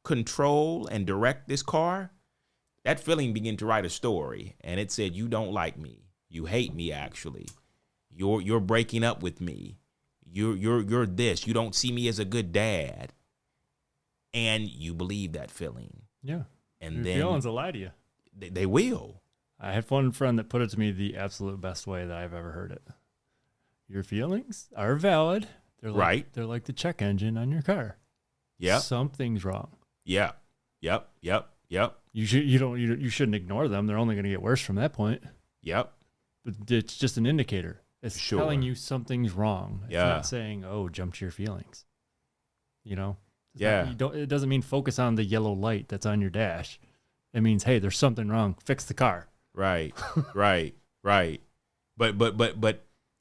control and direct this car, that feeling began to write a story. And it said, you don't like me. You hate me, actually. You're breaking up with me. You're this. You don't see me as a good dad. And you believe that feeling. Yeah. And your then feelings will lie to you. They will. I had one friend that put it to me the absolute best way that I've ever heard it. Your feelings are valid. They're like, right. They're like the check engine on your car. Yeah. Something's wrong. Yeah. Yep. You shouldn't ignore them. They're only going to get worse from that point. Yep. But it's just an indicator. It's telling you something's wrong. It's not saying, jump to your feelings. It doesn't mean focus on the yellow light that's on your dash. It means, hey, there's something wrong. Fix the car. Right. But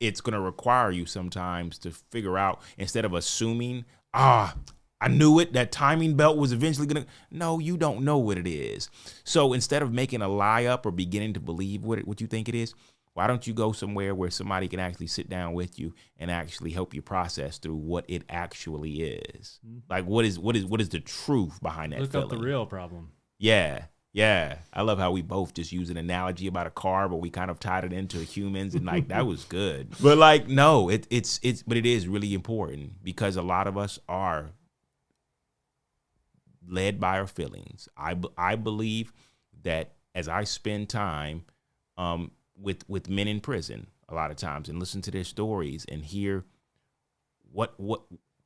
it's going to require you sometimes to figure out, instead of assuming, I knew it, that timing belt was eventually going to. No, you don't know what it is. So instead of making a lie up or beginning to believe what you think it is, why don't you go somewhere where somebody can actually sit down with you and actually help you process through what it actually is? Like, what is the truth behind that Look feeling? up the real problem. Yeah. I love how we both just use an analogy about a car, but we kind of tied it into humans, and like that was good. But like, no, but it is really important, because a lot of us are led by our feelings. I believe that as I spend time, with men in prison a lot of times and listen to their stories and hear what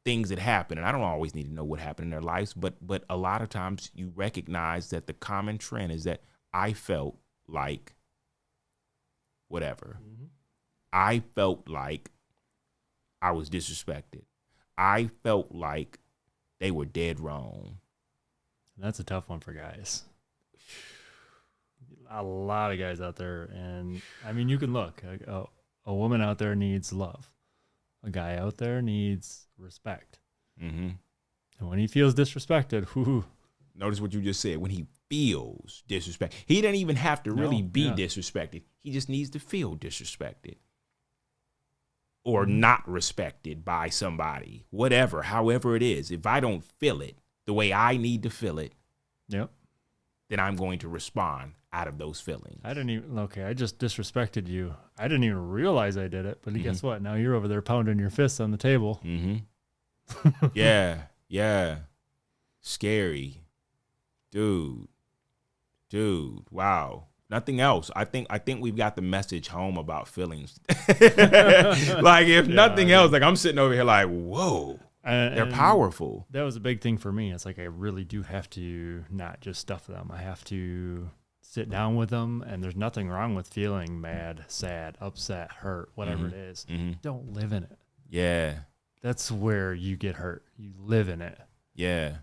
things that happen. And I don't always need to know what happened in their lives, but a lot of times you recognize that the common trend is that I felt like whatever. Mm-hmm. I felt like I was disrespected. I felt like they were dead wrong. That's a tough one for guys. A lot of guys out there, and I mean, you can look. A woman out there needs love. A guy out there needs respect. Mm-hmm. And when he feels disrespected, notice what you just said. When he feels disrespect, he doesn't even have to really be disrespected. He just needs to feel disrespected or not respected by somebody, whatever, however it is. If I don't feel it the way I need to feel it, then I'm going to respond out of those feelings. I just disrespected you. I didn't even realize I did it, but guess what? Now you're over there pounding your fists on the table. Yeah. Scary. Dude. Dude, wow. Nothing else. I think we've got the message home about feelings. Like if nothing else, like I'm sitting over here like, whoa, they're powerful. That was a big thing for me. It's like I really do have to not just stuff them. I have to sit down with them, and there's nothing wrong with feeling mad, sad, upset, hurt, whatever it is. Don't live in it. Yeah. That's where you get hurt. You live in it. Yeah.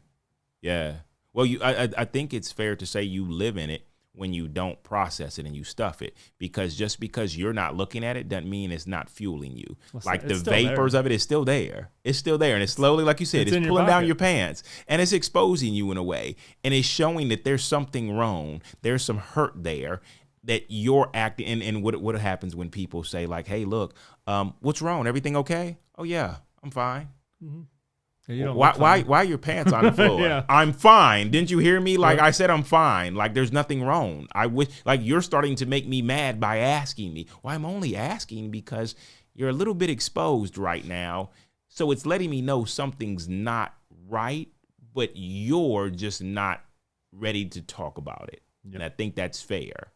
Yeah. Well, I think it's fair to say you live in it when you don't process it and you stuff it, because just because you're not looking at it doesn't mean it's not fueling you. Like the vapors of it is still there. It's still there. And it's slowly, like you said, it's pulling down your pants and it's exposing you in a way. And it's showing that there's something wrong. There's some hurt there that you're acting. And what happens when people say like, hey, look, what's wrong? Everything okay? Oh yeah, I'm fine. Why are your pants on the floor? Yeah. I'm fine. Didn't you hear me? Like I said, I'm fine. Like there's nothing wrong. I wish, like you're starting to make me mad by asking me. Well, I'm only asking because you're a little bit exposed right now. So it's letting me know something's not right, but you're just not ready to talk about it. Yep. And I think that's fair.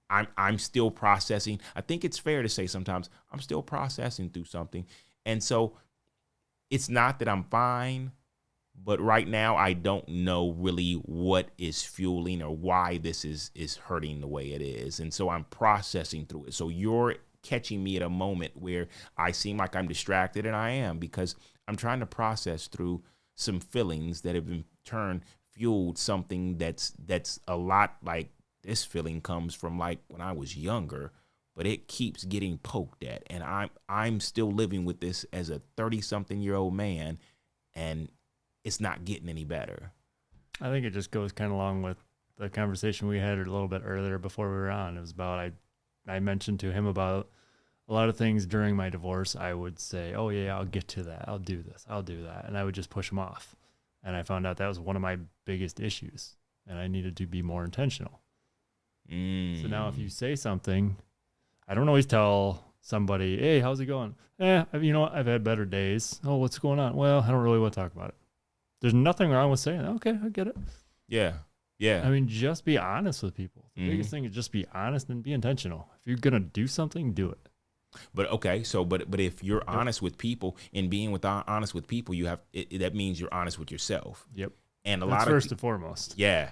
I'm still processing. I think it's fair to say sometimes I'm still processing through something. And so it's not that I'm fine, but right now I don't know really what is fueling or why this is hurting the way it is. And so I'm processing through it. So you're catching me at a moment where I seem like I'm distracted, and I am, because I'm trying to process through some feelings that have in turn fueled something that's a lot like this feeling comes from like when I was younger. But it keeps getting poked at, and I'm still living with this as a 30-something-year-old man, and it's not getting any better. I think it just goes kind of along with the conversation we had a little bit earlier before we were on. It was about I mentioned to him about a lot of things during my divorce. I would say, oh yeah, I'll get to that. I'll do this. I'll do that, and I would just push him off. And I found out that was one of my biggest issues, and I needed to be more intentional. So now if you say something, I don't always tell somebody, hey, how's it going? You know what? I've had better days. Oh, what's going on? Well, I don't really want to talk about it. There's nothing wrong with saying, okay, I get it. Yeah. Yeah. I mean, just be honest with people. The biggest thing is just be honest and be intentional. If you're going to do something, do it. But okay, so but if you're honest with people, and being honest with people, you have that means you're honest with yourself. Yep. And that's first and foremost. Yeah.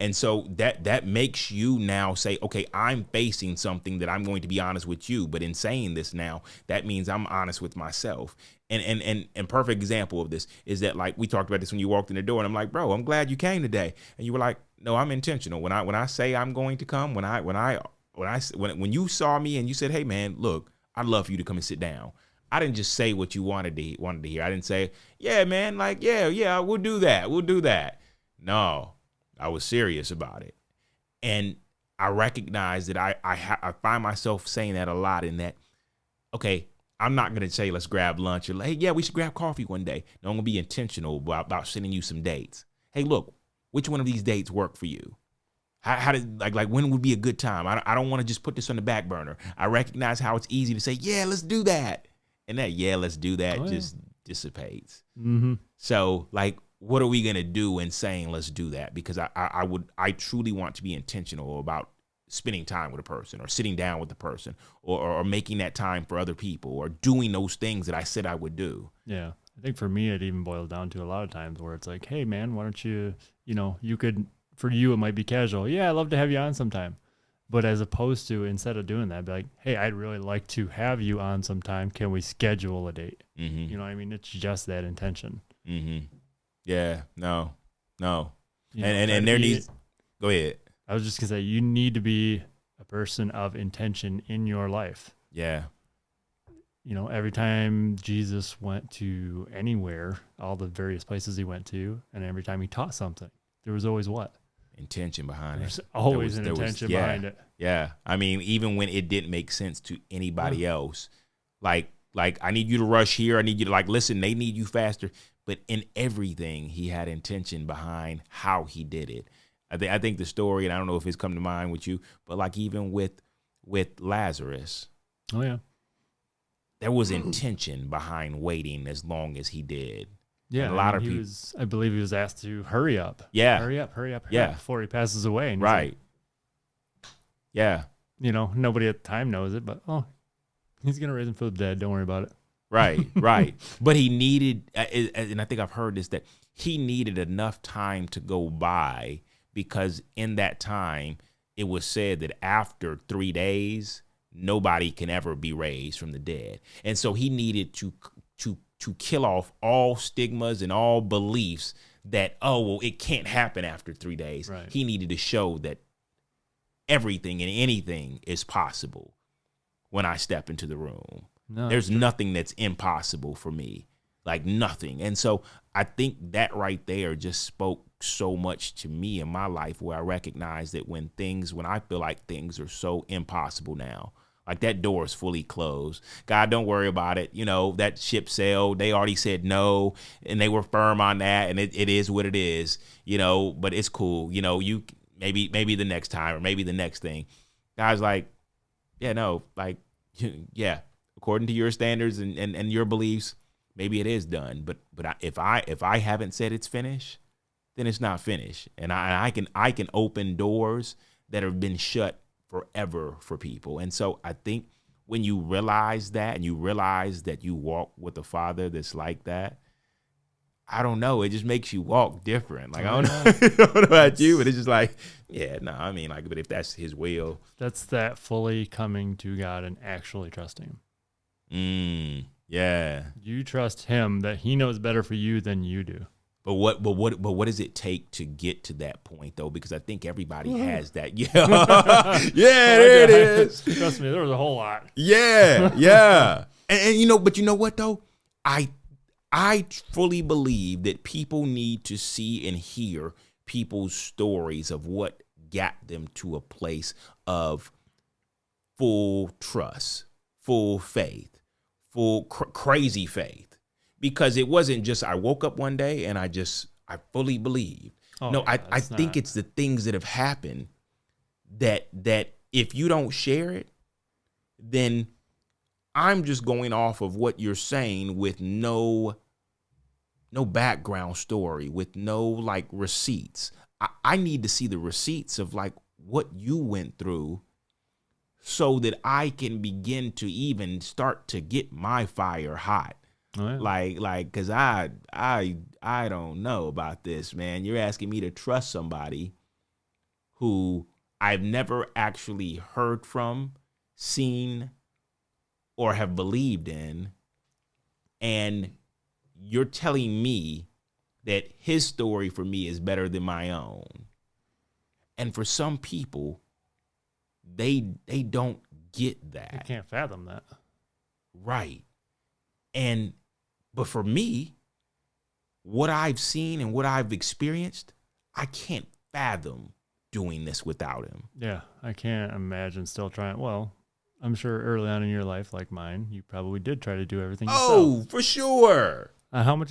And so that makes you now say, okay, I'm facing something that I'm going to be honest with you. But in saying this now, that means I'm honest with myself. And perfect example of this is that, like, we talked about this when you walked in the door, and I'm like, bro, I'm glad you came today. And you were like, no, I'm intentional. When I say I'm going to come, when you saw me and you said, hey man, look, I'd love for you to come and sit down. I didn't just say what you wanted to hear. I didn't say, yeah, man, like, yeah, we'll do that. No, I was serious about it. And I recognize that I find myself saying that a lot, in that, okay, I'm not going to say, let's grab lunch, or hey, yeah, we should grab coffee one day. No, I'm going to be intentional about sending you some dates. Hey, look, which one of these dates work for you? How did like when would be a good time? I don't want to just put this on the back burner. I recognize how it's easy to say, yeah, let's do that. And that, yeah, let's do that just dissipates. Mm-hmm. So, like, what are we going to do in saying let's do that? Because I truly want to be intentional about spending time with a person, or sitting down with a person, or making that time for other people, or doing those things that I said I would do. Yeah. I think for me, it even boils down to a lot of times where it's like, hey, man, why don't you could, for you, it might be casual. Yeah, I'd love to have you on sometime. But as opposed to, instead of doing that, be like, hey, I'd really like to have you on sometime. Can we schedule a date? Mm-hmm. You know what I mean? It's just that intention. Mm-hmm. Yeah, no. And there needs, go ahead. I was just going to say, you need to be a person of intention in your life. Yeah. You know, every time Jesus went to anywhere, all the various places he went to, and every time he taught something, there was always what? Intention behind There's always an intention behind it. Yeah. I mean, even when it didn't make sense to anybody else, like I need you to rush here. I need you to, like, listen, they need you faster. But in everything, he had intention behind how he did it. I think the story, and I don't know if it's come to mind with you, but like even with Lazarus. Oh, yeah. There was intention behind waiting as long as he did. Yeah, And a lot of he people. was. I believe he was asked to hurry up. Yeah. Hurry up, hurry up, hurry Yeah. up before he passes away. And he's Right. like, Yeah. nobody at the time knows it, but he's gonna raise him from the dead. Don't worry about it. Right. Right. But he needed, and I think I've heard this, that he needed enough time to go by, because in that time it was said that after 3 days nobody can ever be raised from the dead, and so he needed to kill off all stigmas and all beliefs that, it can't happen after 3 days. Right. He needed to show that everything and anything is possible when I step into the room. No, There's nothing that's impossible for me, like nothing. And so I think that right there just spoke so much to me in my life, where I recognize that when I feel like things are so impossible now, like that door is fully closed. God, don't worry about it. That ship sailed. They already said no, and they were firm on that, and it is what it is, but it's cool. You maybe the next time, or maybe the next thing. God's like, yeah, no, like, yeah, according to your standards and your beliefs, maybe it is done. But if I haven't said it's finished, then it's not finished. And I can open doors that have been shut forever for people. And so I think when you realize that, and you realize that you walk with a Father that's like that, I don't know, it just makes you walk different. Like, I don't know, I don't know about you, but it's just like, but if that's his will. That's that fully coming to God and actually trusting him. Yeah. You trust him that he knows better for you than you do. But what does it take to get to that point, though? Because I think everybody has that. Yeah, there it is. Trust me, there was a whole lot. Yeah. And but you know what though? I fully believe that people need to see and hear people's stories of what got them to a place of full trust, full faith, full crazy faith. Because it wasn't just I woke up one day and I fully believed. I think it's the things that have happened that if you don't share it, then I'm just going off of what you're saying with no background story, with no like receipts. I need to see the receipts of like what you went through, so that I can begin to even start to get my fire hot. Oh, yeah. Like, cause I don't know about this, man. You're asking me to trust somebody who I've never actually heard from, seen, or have believed in. And you're telling me that his story for me is better than my own. And for some people, they don't get that. You can't fathom that. Right. But for me, what I've seen and what I've experienced, I can't fathom doing this without him. Yeah, I can't imagine still trying. Well, I'm sure early on in your life, like mine, you probably did try to do everything yourself. Oh, for sure. How much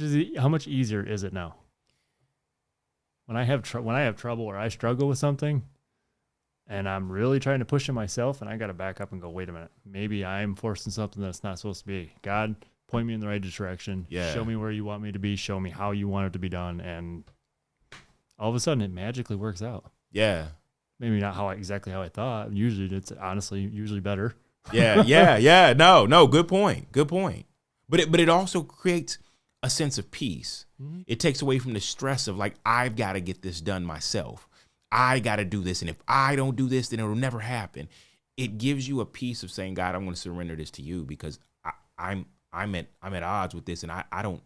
easier is it now? When I have trouble or I struggle with something, and I'm really trying to push it myself, and I got to back up and go, wait a minute, maybe I'm forcing something that's not supposed to be. God, point me in the right direction. Yeah. Show me where you want me to be. Show me how you want it to be done. And all of a sudden, it magically works out. Yeah. Maybe not exactly how I thought. Usually, it's honestly usually better. Yeah. No. Good point. But it also creates a sense of peace. Mm-hmm. It takes away from the stress of like, I've got to get this done myself. I got to do this. And if I don't do this, then it'll never happen. It gives you a peace of saying, God, I'm going to surrender this to you, because I'm at odds with this, and I don't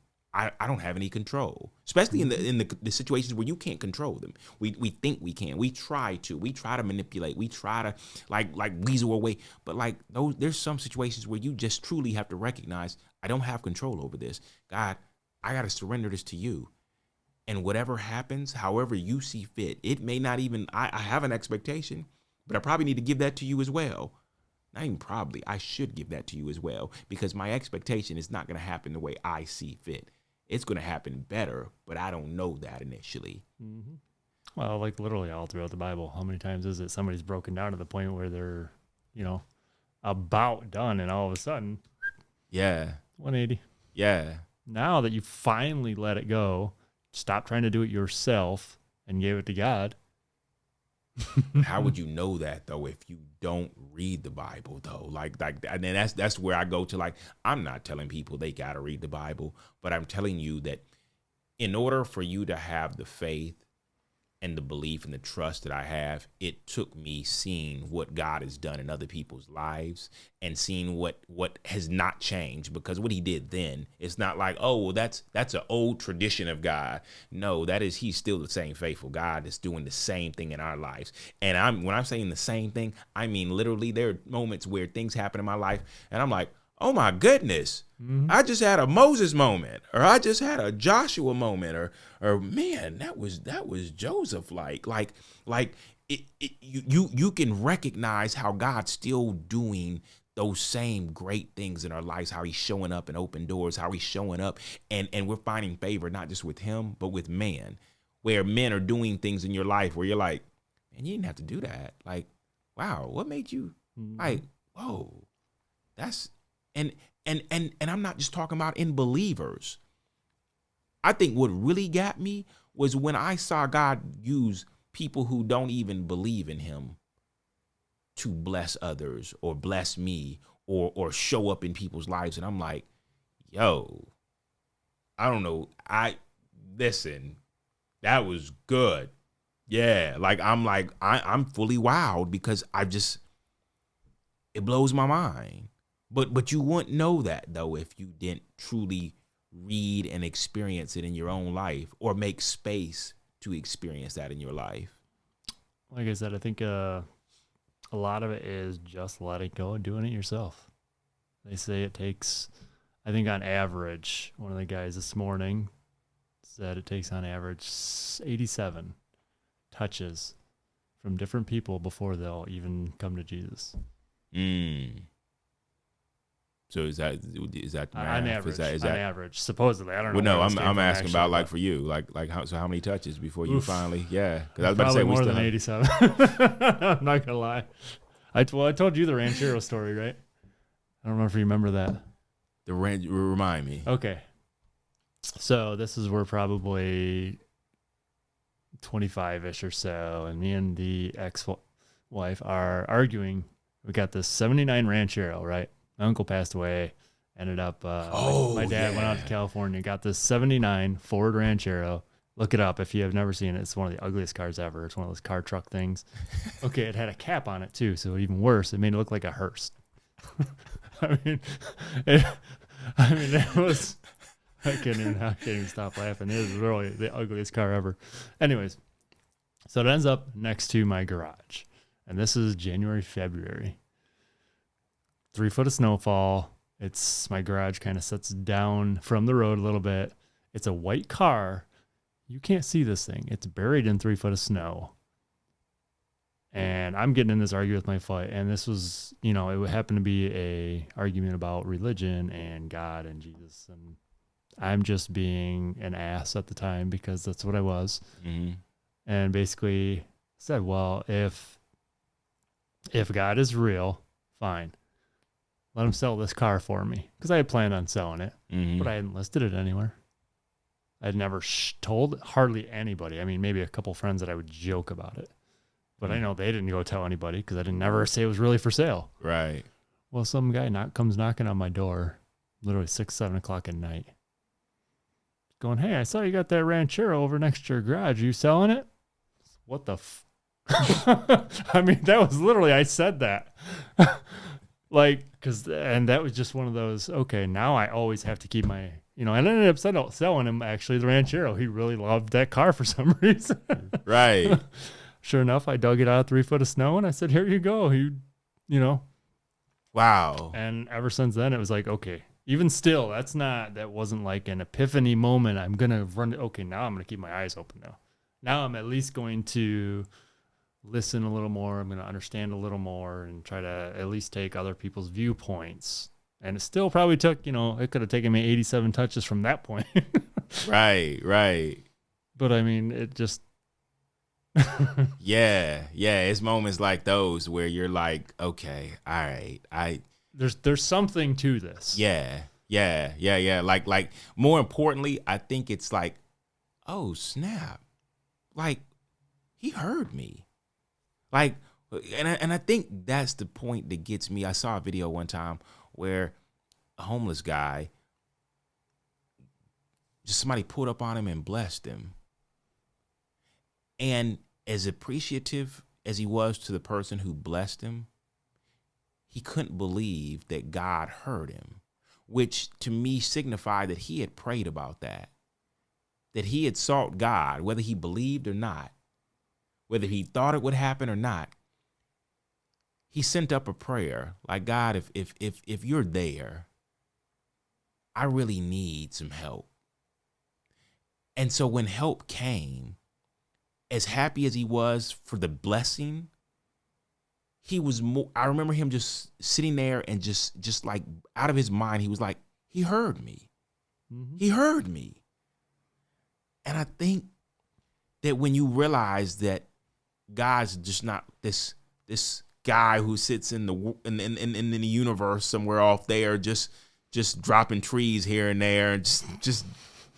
have any control, especially in the situations where you can't control them. We think we can. We try to manipulate. We try to like weasel away. But like there's some situations where you just truly have to recognize, I don't have control over this. God, I got to surrender this to you. And whatever happens, however you see fit, it may not even, I have an expectation, but I probably need to give that to you as well. Not even probably, I should give that to you as well, because my expectation is not going to happen the way I see fit. It's going to happen better, but I don't know that initially. Mm-hmm. Well, like literally all throughout the Bible, how many times is it somebody's broken down to the point where they're, about done, and all of a sudden, yeah, 180. Yeah. Now that you finally let it go, stop trying to do it yourself and gave it to God. How would you know that though if you don't read the Bible though? Like and then that's where I go to, like, I'm not telling people they got to read the Bible, but I'm telling you that in order for you to have the faith and the belief and the trust that I have, it took me seeing what God has done in other people's lives and seeing what has not changed, because what he did then, it's not like, oh, well, that's an old tradition of God. No, he's still the same faithful God that's doing the same thing in our lives. And when I'm saying the same thing, I mean, literally there are moments where things happen in my life and I'm like, oh my goodness, I just had a Moses moment, or I just had a Joshua moment, or man, that was Joseph. You can recognize how God's still doing those same great things in our lives, how he's showing up and open doors, how he's showing up and we're finding favor, not just with him, but with man, where men are doing things in your life where you're like, man, you didn't have to do that. Like, wow, what made you like, whoa, that's, and I'm not just talking about in believers. I think what really got me was when I saw God use people who don't even believe in him to bless others or bless me or show up in people's lives. And I'm like, yo, I don't know. Listen, that was good. Yeah. I'm fully wowed because it blows my mind. But you wouldn't know that, though, if you didn't truly read and experience it in your own life or make space to experience that in your life. Like I said, I think a lot of it is just letting go and doing it yourself. They say it takes, I think on average, one of the guys this morning said it takes on average 87 touches from different people before they'll even come to Jesus. So is that the math? On average? On average, supposedly. I don't know. Well, no, I'm asking about like for you, like how many touches before you finally? Yeah, because I was about to say more than 87. I'm not gonna lie. I told you the Ranchero story, right? I don't know if you remember that. Remind me. Okay, so this is where probably 25-ish or so, and me and the ex-wife are arguing. We got this 79 Ranchero, right? My uncle passed away, ended up, my dad went out to California, got this 79 Ford Ranchero. Look it up if you have never seen it. It's one of the ugliest cars ever. It's one of those car truck things. Okay, it had a cap on it too, so even worse, it made it look like a hearse. it was, I can't even stop laughing. It was really the ugliest car ever. Anyways, so it ends up next to my garage, and this is January, February. 3 foot of snowfall. My garage kind of sets down from the road a little bit. It's a white car. You can't see this thing. It's buried in 3 foot of snow. And I'm getting in this argument with my fight. And this was, it would happen to be a argument about religion and God and Jesus. And I'm just being an ass at the time because that's what I was. Mm-hmm. And basically said, well, if God is real, fine. Let him sell this car for me, because I had planned on selling it, but I hadn't listed it anywhere. I'd never told hardly anybody. I mean, maybe a couple friends that I would joke about it, but I know they didn't go tell anybody because I didn't never say it was really for sale. Right. Well, some guy comes knocking on my door, literally 6, 7 o'clock at night, going, "Hey, I saw you got that Ranchero over next to your garage. Are you selling it?" What the I mean, that was literally, I said that. And that was just one of those, okay, now I always have to keep my, and I ended up selling him, actually, the Ranchero. He really loved that car for some reason. Right. Sure enough, I dug it out of 3 foot of snow, and I said, here you go. Wow. And ever since then, it was like, okay, even still, that wasn't like an epiphany moment. I'm going to run, okay, now I'm going to keep my eyes open now. Now I'm at least going to listen a little more. I'm going to understand a little more and try to at least take other people's viewpoints. And it still probably took, it could have taken me 87 touches from that point. Right. But I mean, it just. Yeah. It's moments like those where you're like, okay, all right. There's something to this. Yeah. Yeah. Like more importantly, I think it's like, oh snap, like he heard me. Like, and I think that's the point that gets me. I saw a video one time where a homeless guy, just somebody pulled up on him and blessed him. And as appreciative as he was to the person who blessed him, he couldn't believe that God heard him, which to me signified that he had prayed about that he had sought God, whether he believed or not, whether he thought it would happen or not. He sent up a prayer like, God, if you're there, I really need some help. And so when help came, as happy as he was for the blessing, he was more, I remember him just sitting there and just like out of his mind, he was like, he heard me. Mm-hmm. He heard me. And I think that when you realize that God's just not this guy who sits in the universe somewhere off there, just dropping trees here and there, and just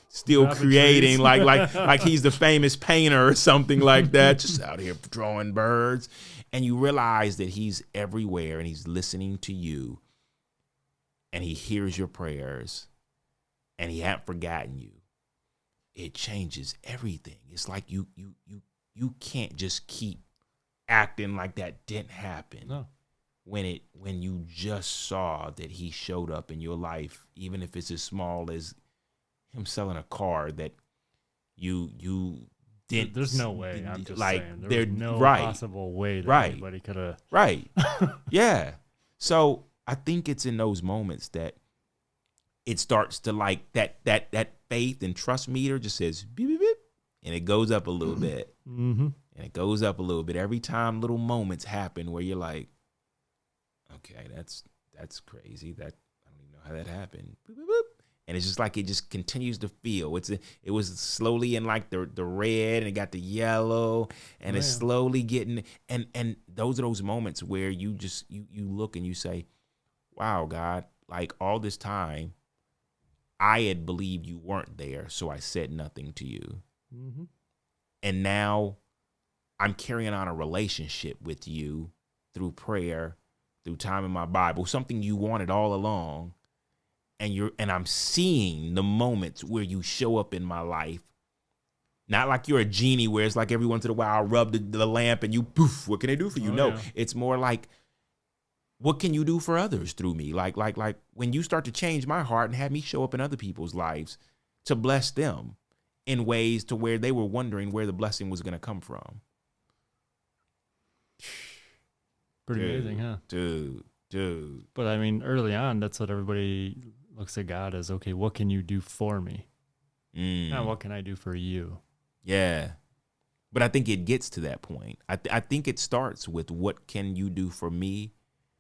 still creating like he's the famous painter or something like that, just out here drawing birds. And you realize that he's everywhere and he's listening to you and he hears your prayers and he hasn't forgotten you. It changes everything. It's like you can't just keep acting like that didn't happen. No. When you just saw that he showed up in your life, even if it's as small as him selling a car that you didn't. There's no way. I'm just like, saying. There's no possible way that anybody could have. Right. Yeah. So I think it's in those moments that it starts to like that faith and trust meter just says beep, beep, beep, and it goes up a little bit. Mm-hmm. And it goes up a little bit every time little moments happen where you're like, okay, that's crazy. That I don't even know how that happened. Boop, boop, boop. And it's just like it just continues to feel. It was slowly in like the red and it got the yellow and it's slowly getting and those are those moments where you just you look and you say, wow, God, like all this time I had believed you weren't there, so I said nothing to you. Mm-hmm. And now I'm carrying on a relationship with you through prayer, through time in my Bible, something you wanted all along. And I'm seeing the moments where you show up in my life. Not like you're a genie where it's like every once in a while I rub the lamp and you poof, what can I do for you? No, it's more like, what can you do for others through me? Like when you start to change my heart and have me show up in other people's lives to bless them in ways to where they were wondering where the blessing was going to come from. Pretty amazing, huh? Dude. But I mean, early on, that's what everybody looks at God as. Okay, what can you do for me? Not what can I do for you? Yeah. But I think it gets to that point. I think it starts with what can you do for me?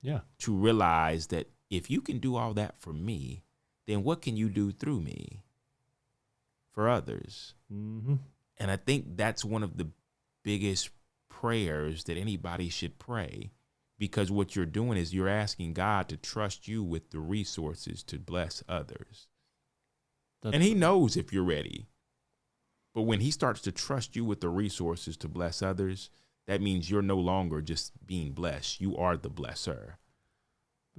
Yeah. To realize that if you can do all that for me, then what can you do through me for others? Mm-hmm. And I think that's one of the biggest prayers that anybody should pray, because what you're doing is you're asking God to trust you with the resources to bless others. And he knows if you're ready. But when he starts to trust you with the resources to bless others, that means you're no longer just being blessed. You are the blesser.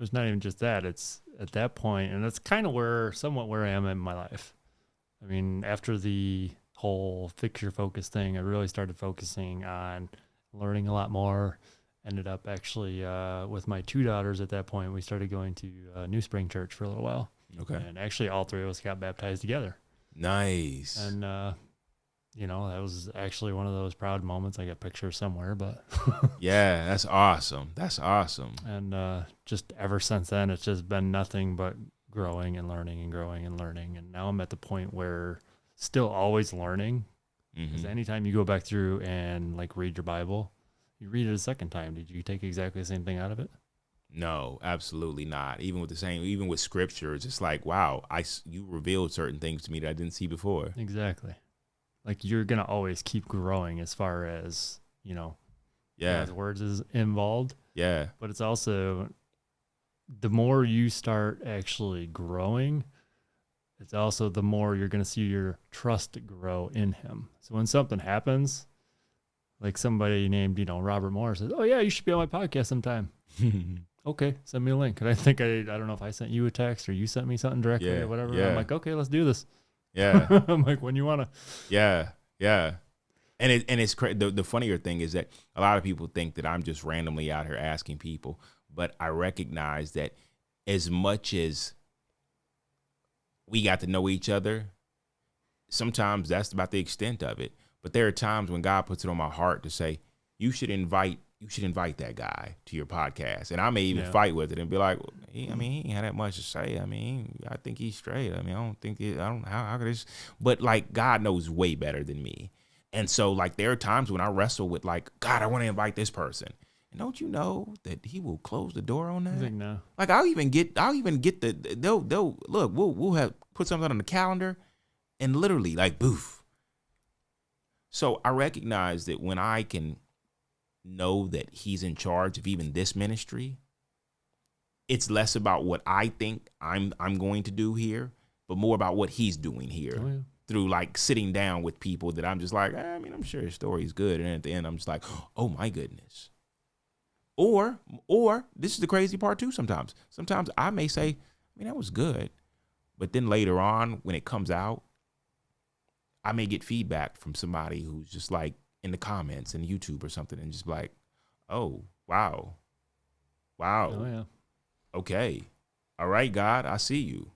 It's not even just that. It's at that point, and that's kind of somewhat where I am in my life. I mean, after the whole fixture focus thing, I really started focusing on learning a lot more. Ended up actually with my two daughters at that point, we started going to New Spring Church for a little while. Okay. And actually all three of us got baptized together. Nice. And, that was actually one of those proud moments. I got pictures somewhere, but. Yeah, that's awesome. That's awesome. And just ever since then, it's just been nothing but growing and learning and growing and learning. And now I'm at the point where still always learning. Because anytime you go back through and like read your Bible, you read it a second time. Did you take exactly the same thing out of it? No, absolutely not. Even with scripture, it's just like, wow, you revealed certain things to me that I didn't see before. Exactly. Like you're going to always keep growing as far as, God's words is involved. Yeah. But it's also, the more you start actually growing, it's also the more you're going to see your trust grow in him. So when something happens, like somebody named, Robert Moore says, "Oh yeah, you should be on my podcast sometime." Okay, send me a link. And I think I don't know if I sent you a text or you sent me something directly or whatever. Yeah. I'm like, okay, let's do this. Yeah. I'm like, when you want to. Yeah. Yeah. And it's the funnier thing is that a lot of people think that I'm just randomly out here asking people, but I recognize that as much as we got to know each other, sometimes that's about the extent of it. But there are times when God puts it on my heart to say, you should invite that guy to your podcast. And I may even fight with it and be like, well, he ain't had that much to say. I think he's straight. I don't think how could this, but like God knows way better than me. And so like there are times when I wrestle with like, God, I want to invite this person. And don't you know that he will close the door on that? I think no. Like I'll even get they'll look, we'll have put something on the calendar and literally like boof. So I recognize that when I can know that he's in charge of even this ministry, it's less about what I think I'm going to do here, but more about what he's doing here. Oh, yeah. Through like sitting down with people that I'm just like, I'm sure his story's good. And at the end, I'm just like, oh my goodness. Or this is the crazy part too. Sometimes I may say, that was good. But then later on, when it comes out, I may get feedback from somebody who's just like in the comments in YouTube or something and just like, oh, wow. Oh, yeah. Okay. All right, God, I see you.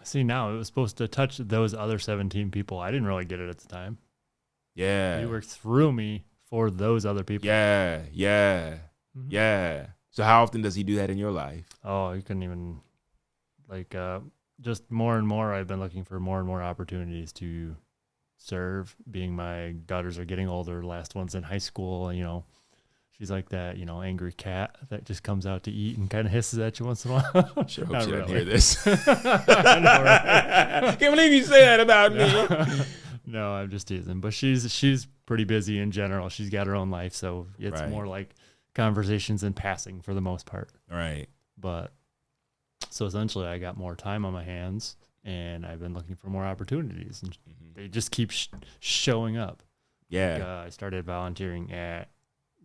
See, now it was supposed to touch those other 17 people. I didn't really get it at the time. Yeah. He worked through me for those other people. Yeah. So how often does he do that in your life? Oh, you couldn't even, just more and more, I've been looking for more and more opportunities to serve, being my daughters are getting older. Last one's in high school, she's like that, angry cat that just comes out to eat and kind of hisses at you once in a while. Sure hope she really. doesn't hear this. I know, right? Can't believe you say that about me. No, I'm just teasing. But she's pretty busy in general. She's got her own life, so it's more like conversations in passing for the most part. Right. But so essentially, I got more time on my hands, and I've been looking for more opportunities, and they just keep showing up. Yeah. Like, I started volunteering at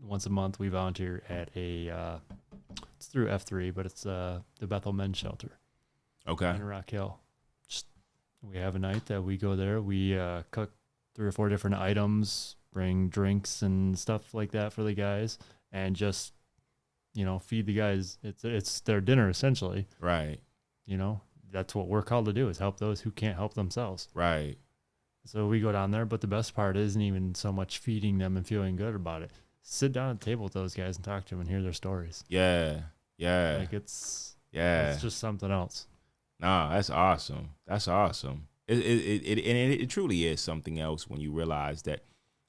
once a month. We volunteer at it's through F3, but it's the Bethel Men's Shelter. Okay. In Rock Hill. We have a night that we go there. We cook 3 or 4 different items, bring drinks and stuff like that for the guys, and just feed the guys. It's their dinner essentially. Right. That's what we're called to do, is help those who can't help themselves. Right. So we go down there, but the best part isn't even so much feeding them and feeling good about it. Sit down at the table with those guys and talk to them and hear their stories. Yeah. Yeah. Like it's just something else. No, that's awesome. It truly is something else when you realize that,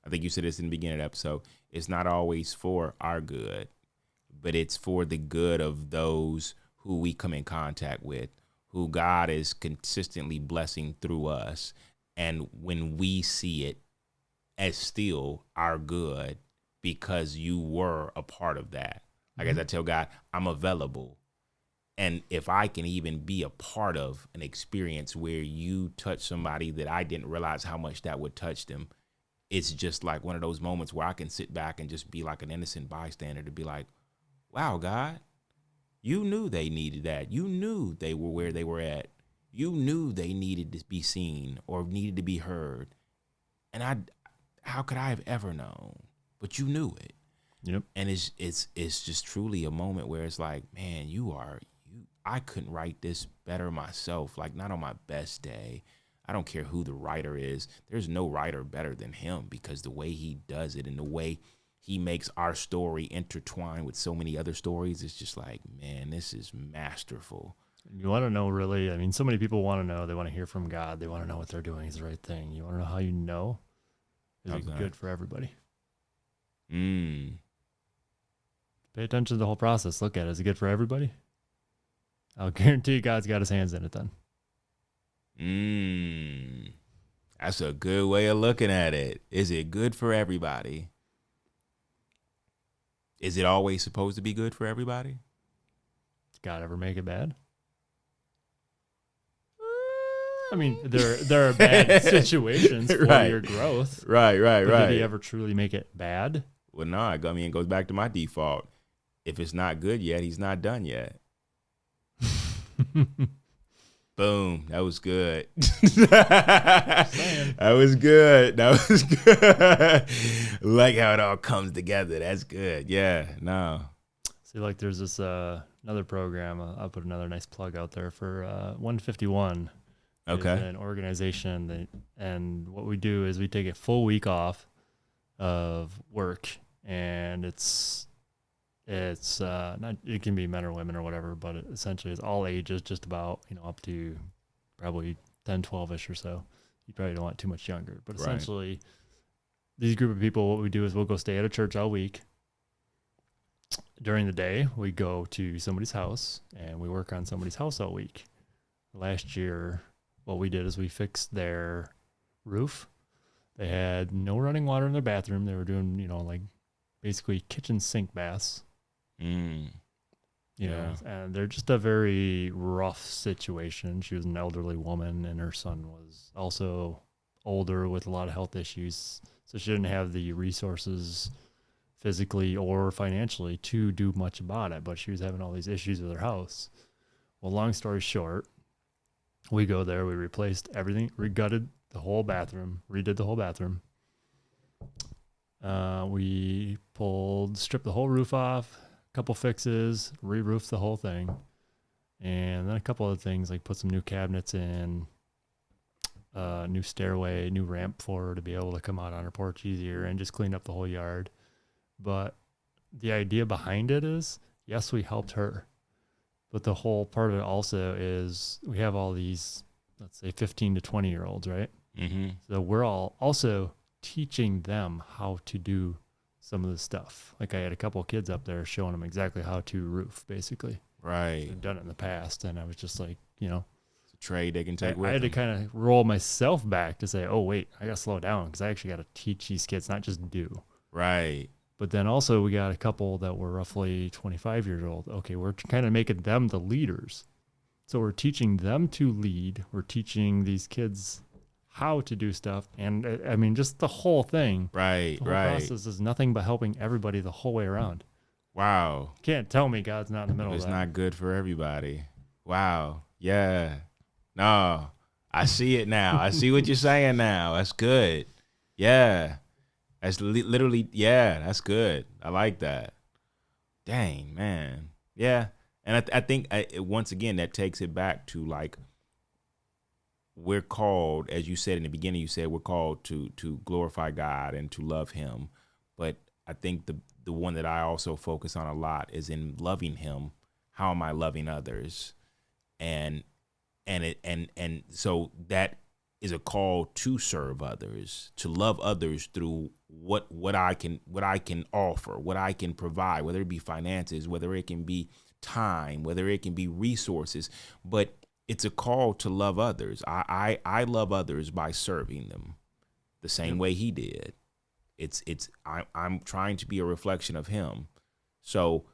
I think you said this in the beginning of the episode, it's not always for our good, but it's for the good of those who we come in contact with, who God is consistently blessing through us. And when we see it as still our good, because you were a part of that. Like as I tell God, I'm available. And if I can even be a part of an experience where you touch somebody that I didn't realize how much that would touch them, it's just like one of those moments where I can sit back and just be like an innocent bystander to be like, wow, God, you knew they needed that. You knew they were where they were at. You knew they needed to be seen or needed to be heard. And how could I have ever known? But you knew it. Yep. And it's just truly a moment where it's like, man, I couldn't write this better myself, like not on my best day. I don't care who the writer is. There's no writer better than him, because the way he does it and the way he makes our story intertwine with so many other stories, it's just like, man, this is masterful. You want to know, really, so many people want to know. They want to hear from God. They want to know what they're doing is the right thing. You want to know how you know? Is it good for everybody? Pay attention to the whole process. Look at it. Is it good for everybody? I'll guarantee God's got his hands in it then. That's a good way of looking at it. Is it good for everybody? Is it always supposed to be good for everybody? God ever make it bad? I mean, there are bad situations for Right. your growth. Right. But did he ever truly make it bad? Well, no, I mean, it goes back to my default. If it's not good yet, he's not done yet. Boom. That was good. That was good. Like how it all comes together. That's good. Yeah. No. See, like there's this another program. I'll put another nice plug out there for 151. Okay. It's an organization and what we do is we take a full week off of work, and it's not, it can be men or women or whatever, but it essentially is all ages, just about, up to probably 10, 12-ish or so. You probably don't want too much younger, but essentially these group of people, what we do is we'll go stay at a church all week. During the day, we go to somebody's house and we work on somebody's house all week. Last year, what we did is we fixed their roof. They had no running water in their bathroom. They were doing, like basically kitchen sink baths. You know, and they're just a very rough situation. She was an elderly woman, and her son was also older with a lot of health issues. So she didn't have the resources physically or financially to do much about it, but she was having all these issues with her house. Well, long story short, we go there, we replaced everything, regutted the whole bathroom, redid the whole bathroom. We stripped the whole roof off, couple fixes, re-roofed the whole thing, and then a couple other things like put some new cabinets in, new stairway, new ramp for her to be able to come out on her porch easier, and just cleaned up the whole yard. But the idea behind it is, yes, we helped her, but the whole part of it also is we have all these, let's say 15 to 20-year-olds, right? Mm-hmm. So we're all also teaching them how to do some of the stuff. Like I had a couple of kids up there showing them exactly how to roof, basically. Right. I've done it in the past, and I was just like, it's a trade they can take with I had them. to kind of roll myself back to say, oh, wait, I got to slow down because I actually got to teach these kids, not just do. Right. But then also we got a couple that were roughly 25 years old. Okay, we're kind of making them the leaders. So we're teaching them to lead. We're teaching these kids how to do stuff. And I mean, just the whole thing. Right, the whole process is nothing but helping everybody the whole way around. Wow. Can't tell me God's not in the middle of that. It's not good for everybody. Wow. Yeah. No, I see it now. I see what you're saying now. That's good. Yeah. That's literally, that's good. I like that. Dang, man. Yeah. And I think, once again, that takes it back to like, we're called, as you said in the beginning, you said we're called to glorify God and to love him. But I think the one that I also focus on a lot is in loving him. How am I loving others? And so that is a call to serve others, to love others through what I can offer, what I can provide, whether it be finances, whether it can be time, whether it can be resources, but it's a call to love others. I love others by serving them the same way he did. I'm trying to be a reflection of him. So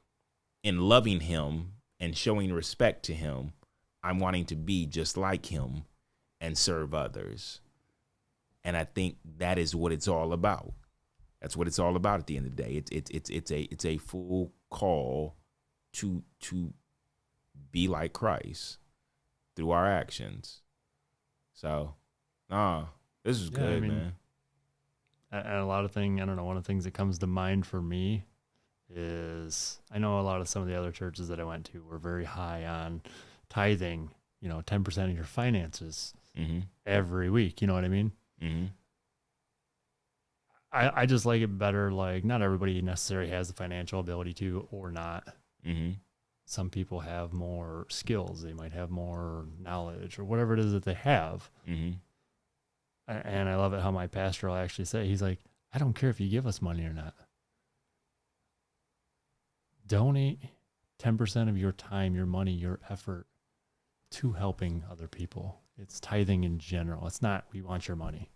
in loving him and showing respect to him, I'm wanting to be just like him and serve others. And I think that is what it's all about. That's what it's all about at the end of the day. It's a full call to be like Christ through our actions. So, this is good, man. And a lot of things, I don't know, one of the things that comes to mind for me is I know a lot of some of the other churches that I went to were very high on tithing, 10% of your finances every week. You know what I mean? Mm-hmm. I just like it better. Like, not everybody necessarily has the financial ability to, or not. Mm-hmm. Some people have more skills. They might have more knowledge or whatever it is that they have. Mm-hmm. And I love it how my pastor will actually say, he's like, I don't care if you give us money or not. Donate 10% of your time, your money, your effort to helping other people. It's tithing in general. It's not, we want your money.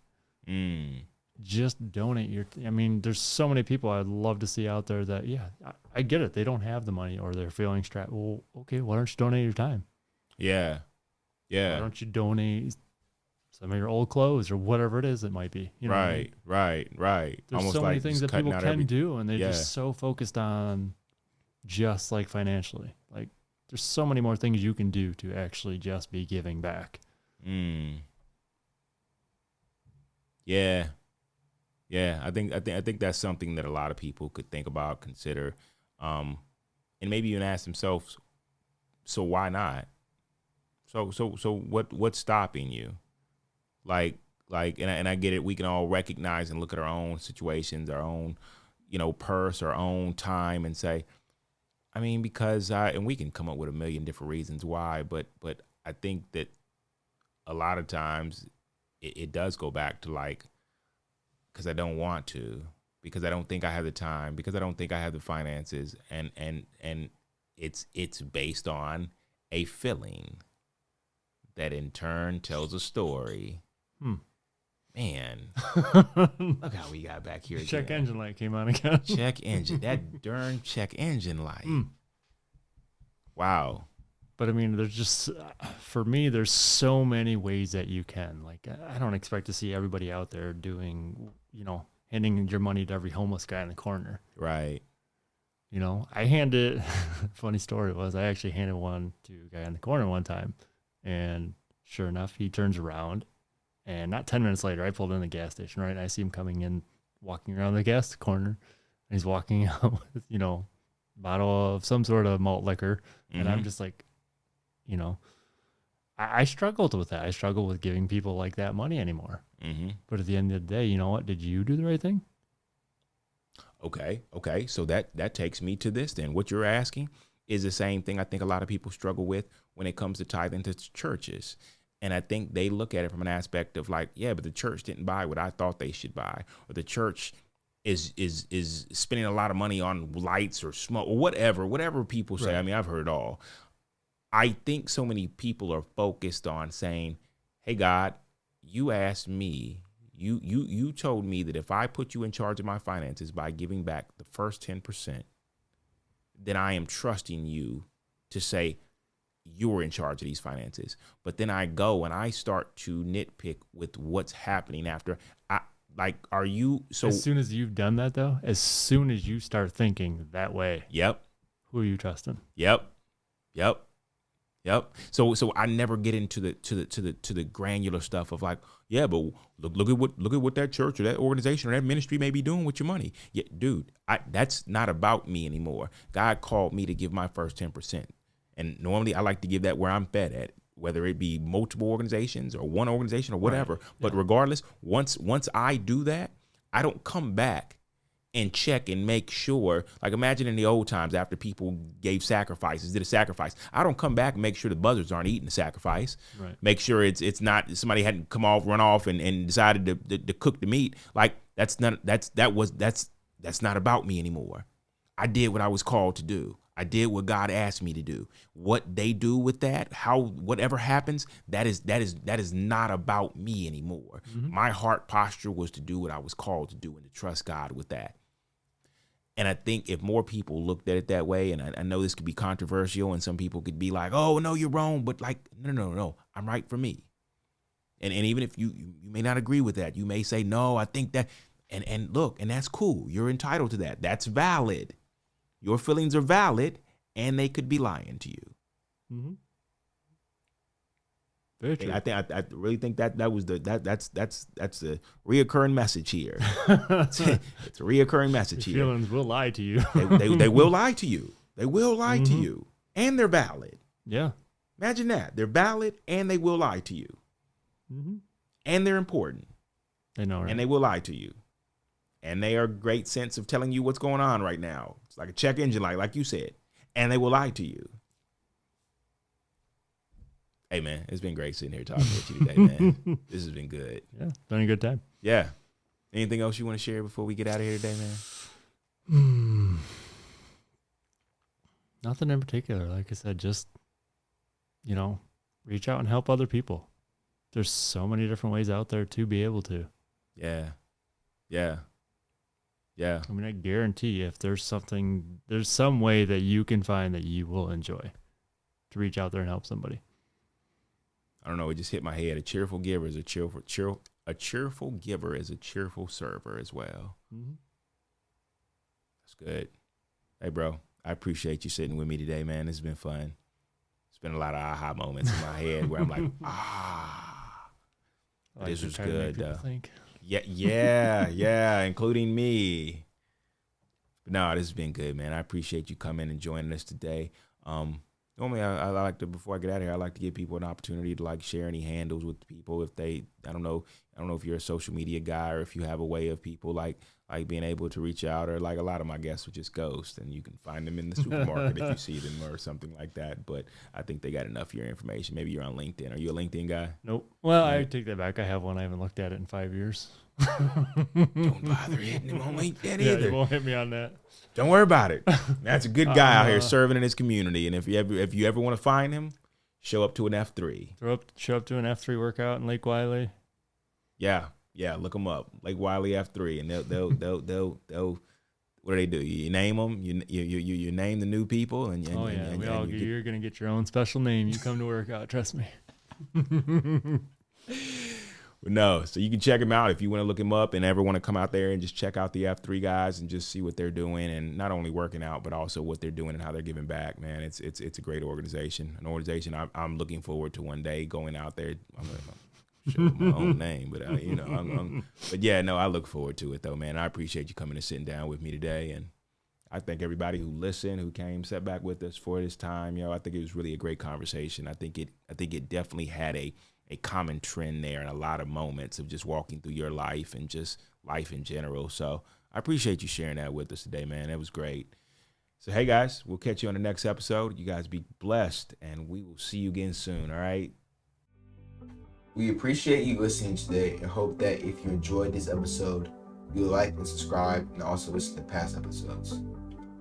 just donate I mean, there's so many people I'd love to see out there that, yeah, I get it. They don't have the money or they're feeling strapped. Well, okay, why don't you donate your time? Yeah. Yeah. Why don't you donate some of your old clothes or whatever it is it might be? You know what I mean? Right. There's Almost so many like things just that people cutting out can do, and they're Yeah. just so focused on just like financially. Like, there's so many more things you can do to actually just be giving back. Yeah. Yeah. I think that's something that a lot of people could think about, consider, and maybe even ask themselves, so why not? So what's stopping you? Like, and I get it. We can all recognize and look at our own situations, our own, purse, our own time, and say, I mean, because and we can come up with a million different reasons why, but I think that a lot of times it does go back to like, because I don't want to, because I don't think I have the time, because I don't think I have the finances, and it's based on a feeling that in turn tells a story. Man, look how we got back here. Check again. engine light came on again. Check engine, that darn check engine light. Wow. But I mean, there's just, for me, there's so many ways that you can. Like, I don't expect to see everybody out there doing, handing your money to every homeless guy in the corner. Right. I handed, funny story was, I actually handed one to a guy in the corner one time. And sure enough, he turns around. And not 10 minutes later, I pulled in the gas station, right? And I see him coming in, walking around the gas corner. And he's walking out with, bottle of some sort of malt liquor. And I'm just like, I struggled with that. I struggle with giving people like that money anymore. But at the end of the day, you know what? Did you do the right thing? Okay. So that takes me to this then. What you're asking is the same thing I think a lot of people struggle with when it comes to tithing to churches. And I think they look at it from an aspect of like, yeah, but the church didn't buy what I thought they should buy, or the church is spending a lot of money on lights or smoke or whatever people say. Right. I mean, I've heard it all. I think so many people are focused on saying, hey, God, you asked me, you told me that if I put you in charge of my finances by giving back the first 10%, then I am trusting you to say, you're in charge of these finances. But then I go and I start to nitpick with what's happening after. Are you so? As soon as you've done that, though, as soon as you start thinking that way, yep. Who are you trusting? Yep. So I never get into the granular stuff of like, yeah, but look at what that church or that organization or that ministry may be doing with your money. Yeah, dude, that's not about me anymore. God called me to give my first 10%. And normally I like to give that where I'm fed at, whether it be multiple organizations or one organization or whatever. Right. But regardless, once I do that, I don't come back and check and make sure, like imagine in the old times after people gave sacrifices, did a sacrifice. I don't come back and make sure the buzzards aren't eating the sacrifice. Right. Make sure it's not somebody hadn't run off and decided to cook the meat. Like that's not about me anymore. I did what I was called to do. I did what God asked me to do. What they do with that, whatever happens, that is not about me anymore. My heart posture was to do what I was called to do and to trust God with that. And I think if more people looked at it that way, and I know this could be controversial and some people could be like, oh, no, you're wrong. But like, no, I'm right for me. And even if you may not agree with that, you may say, no, I think that, and look, and that's cool. You're entitled to that. That's valid. Your feelings are valid, and they could be lying to you. Very true. I really think that's a reoccurring message here. It's a reoccurring message here. Feelings will lie to you. they will lie to you. They will lie to you, and they're valid. Yeah. Imagine that. They're valid, and they will lie to you, and they're important. They know, right? And they will lie to you. And they are a great sense of telling you what's going on right now. It's like a check engine light, like you said. And they will lie to you. Hey, man, it's been great sitting here talking with you today, man. This has been good. Yeah, been a good time. Yeah. Anything else you want to share before we get out of here today, man? Nothing in particular. Like I said, just, reach out and help other people. There's so many different ways out there to be able to. Yeah. Yeah. Yeah. I mean, I guarantee if there's some way that you can find that you will enjoy to reach out there and help somebody. I don't know. It just hit my head. A cheerful giver is a cheerful giver is a cheerful server as well. Mm-hmm. That's good. Hey, bro, I appreciate you sitting with me today, man. This has been fun. It's been a lot of aha moments in my head where I'm like, this was good. Yeah, including me. But no, this has been good, man. I appreciate you coming and joining us today. Normally, I like to, before I get out of here, I like to give people an opportunity to like share any handles with people. If they, I don't know if you're a social media guy or if you have a way of people like being able to reach out, or like a lot of my guests would just ghost and you can find them in the supermarket if you see them or something like that. But I think they got enough of your information. Maybe you're on LinkedIn. Are you a LinkedIn guy? Nope. Well, I take that back. I have one. I haven't looked at it in 5 years. Don't bother hitting him on LinkedIn either. You won't hit me on that. Don't worry about it. That's a good guy out here serving in his community. And if you ever want to find him, show up to an F3. Show up to an F3 workout in Lake Wiley. Yeah, look them up, Lake Wiley F3, and they'll what do they do? You name them, you name the new people, and you're gonna get your own special name. You come to work out, trust me. No, so you can check them out if you want to look them up and ever want to come out there and just check out the F3 guys and just see what they're doing, and not only working out but also what they're doing and how they're giving back. Man, it's a great organization, an organization I'm looking forward to one day going out there. I'm gonna show my own name, but but yeah, no, I look forward to it though, man. I appreciate you coming and sitting down with me today, and I thank everybody who listened, who came, sat back with us for this time. I think it was really a great conversation. I think it definitely had a common trend there and a lot of moments of just walking through your life and just life in general. So I appreciate you sharing that with us today, man. It was great. So, hey guys, we'll catch you on the next episode. You guys be blessed, and we will see you again soon. All right. We appreciate you listening today and hope that if you enjoyed this episode, you'll like and subscribe and also listen to past episodes.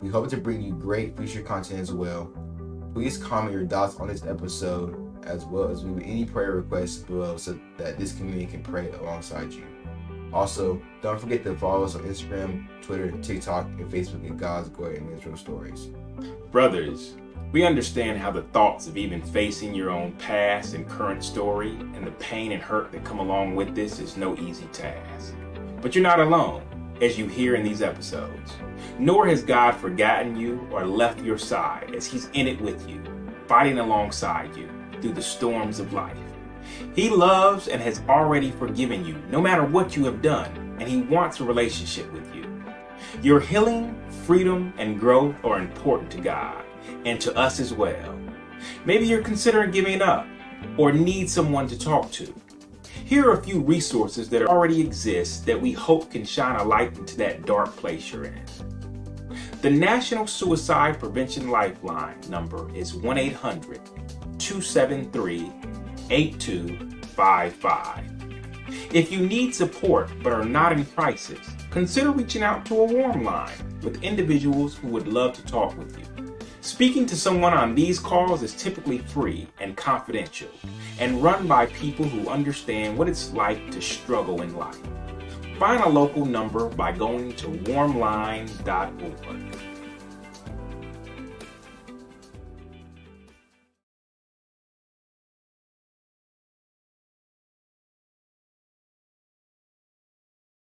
We hope to bring you great future content as well. Please comment your thoughts on this episode, as well as leave any prayer requests below so that this community can pray alongside you. Also, don't forget to follow us on Instagram, Twitter, TikTok, and Facebook at God's Glory and Israel Stories. Brothers, we understand how the thoughts of even facing your own past and current story and the pain and hurt that come along with this is no easy task. But you're not alone, as you hear in these episodes. Nor has God forgotten you or left your side, as He's in it with you, fighting alongside you through the storms of life. He loves and has already forgiven you, no matter what you have done, and He wants a relationship with you. Your healing, freedom, and growth are important to God, and to us as well. Maybe you're considering giving up or need someone to talk to. Here are a few resources that already exist that we hope can shine a light into that dark place you're in. The National Suicide Prevention Lifeline number is 1-800-273-8255. If you need support but are not in crisis, consider reaching out to a warm line with individuals who would love to talk with you. Speaking to someone on these calls is typically free and confidential, and run by people who understand what it's like to struggle in life. Find a local number by going to warmline.org.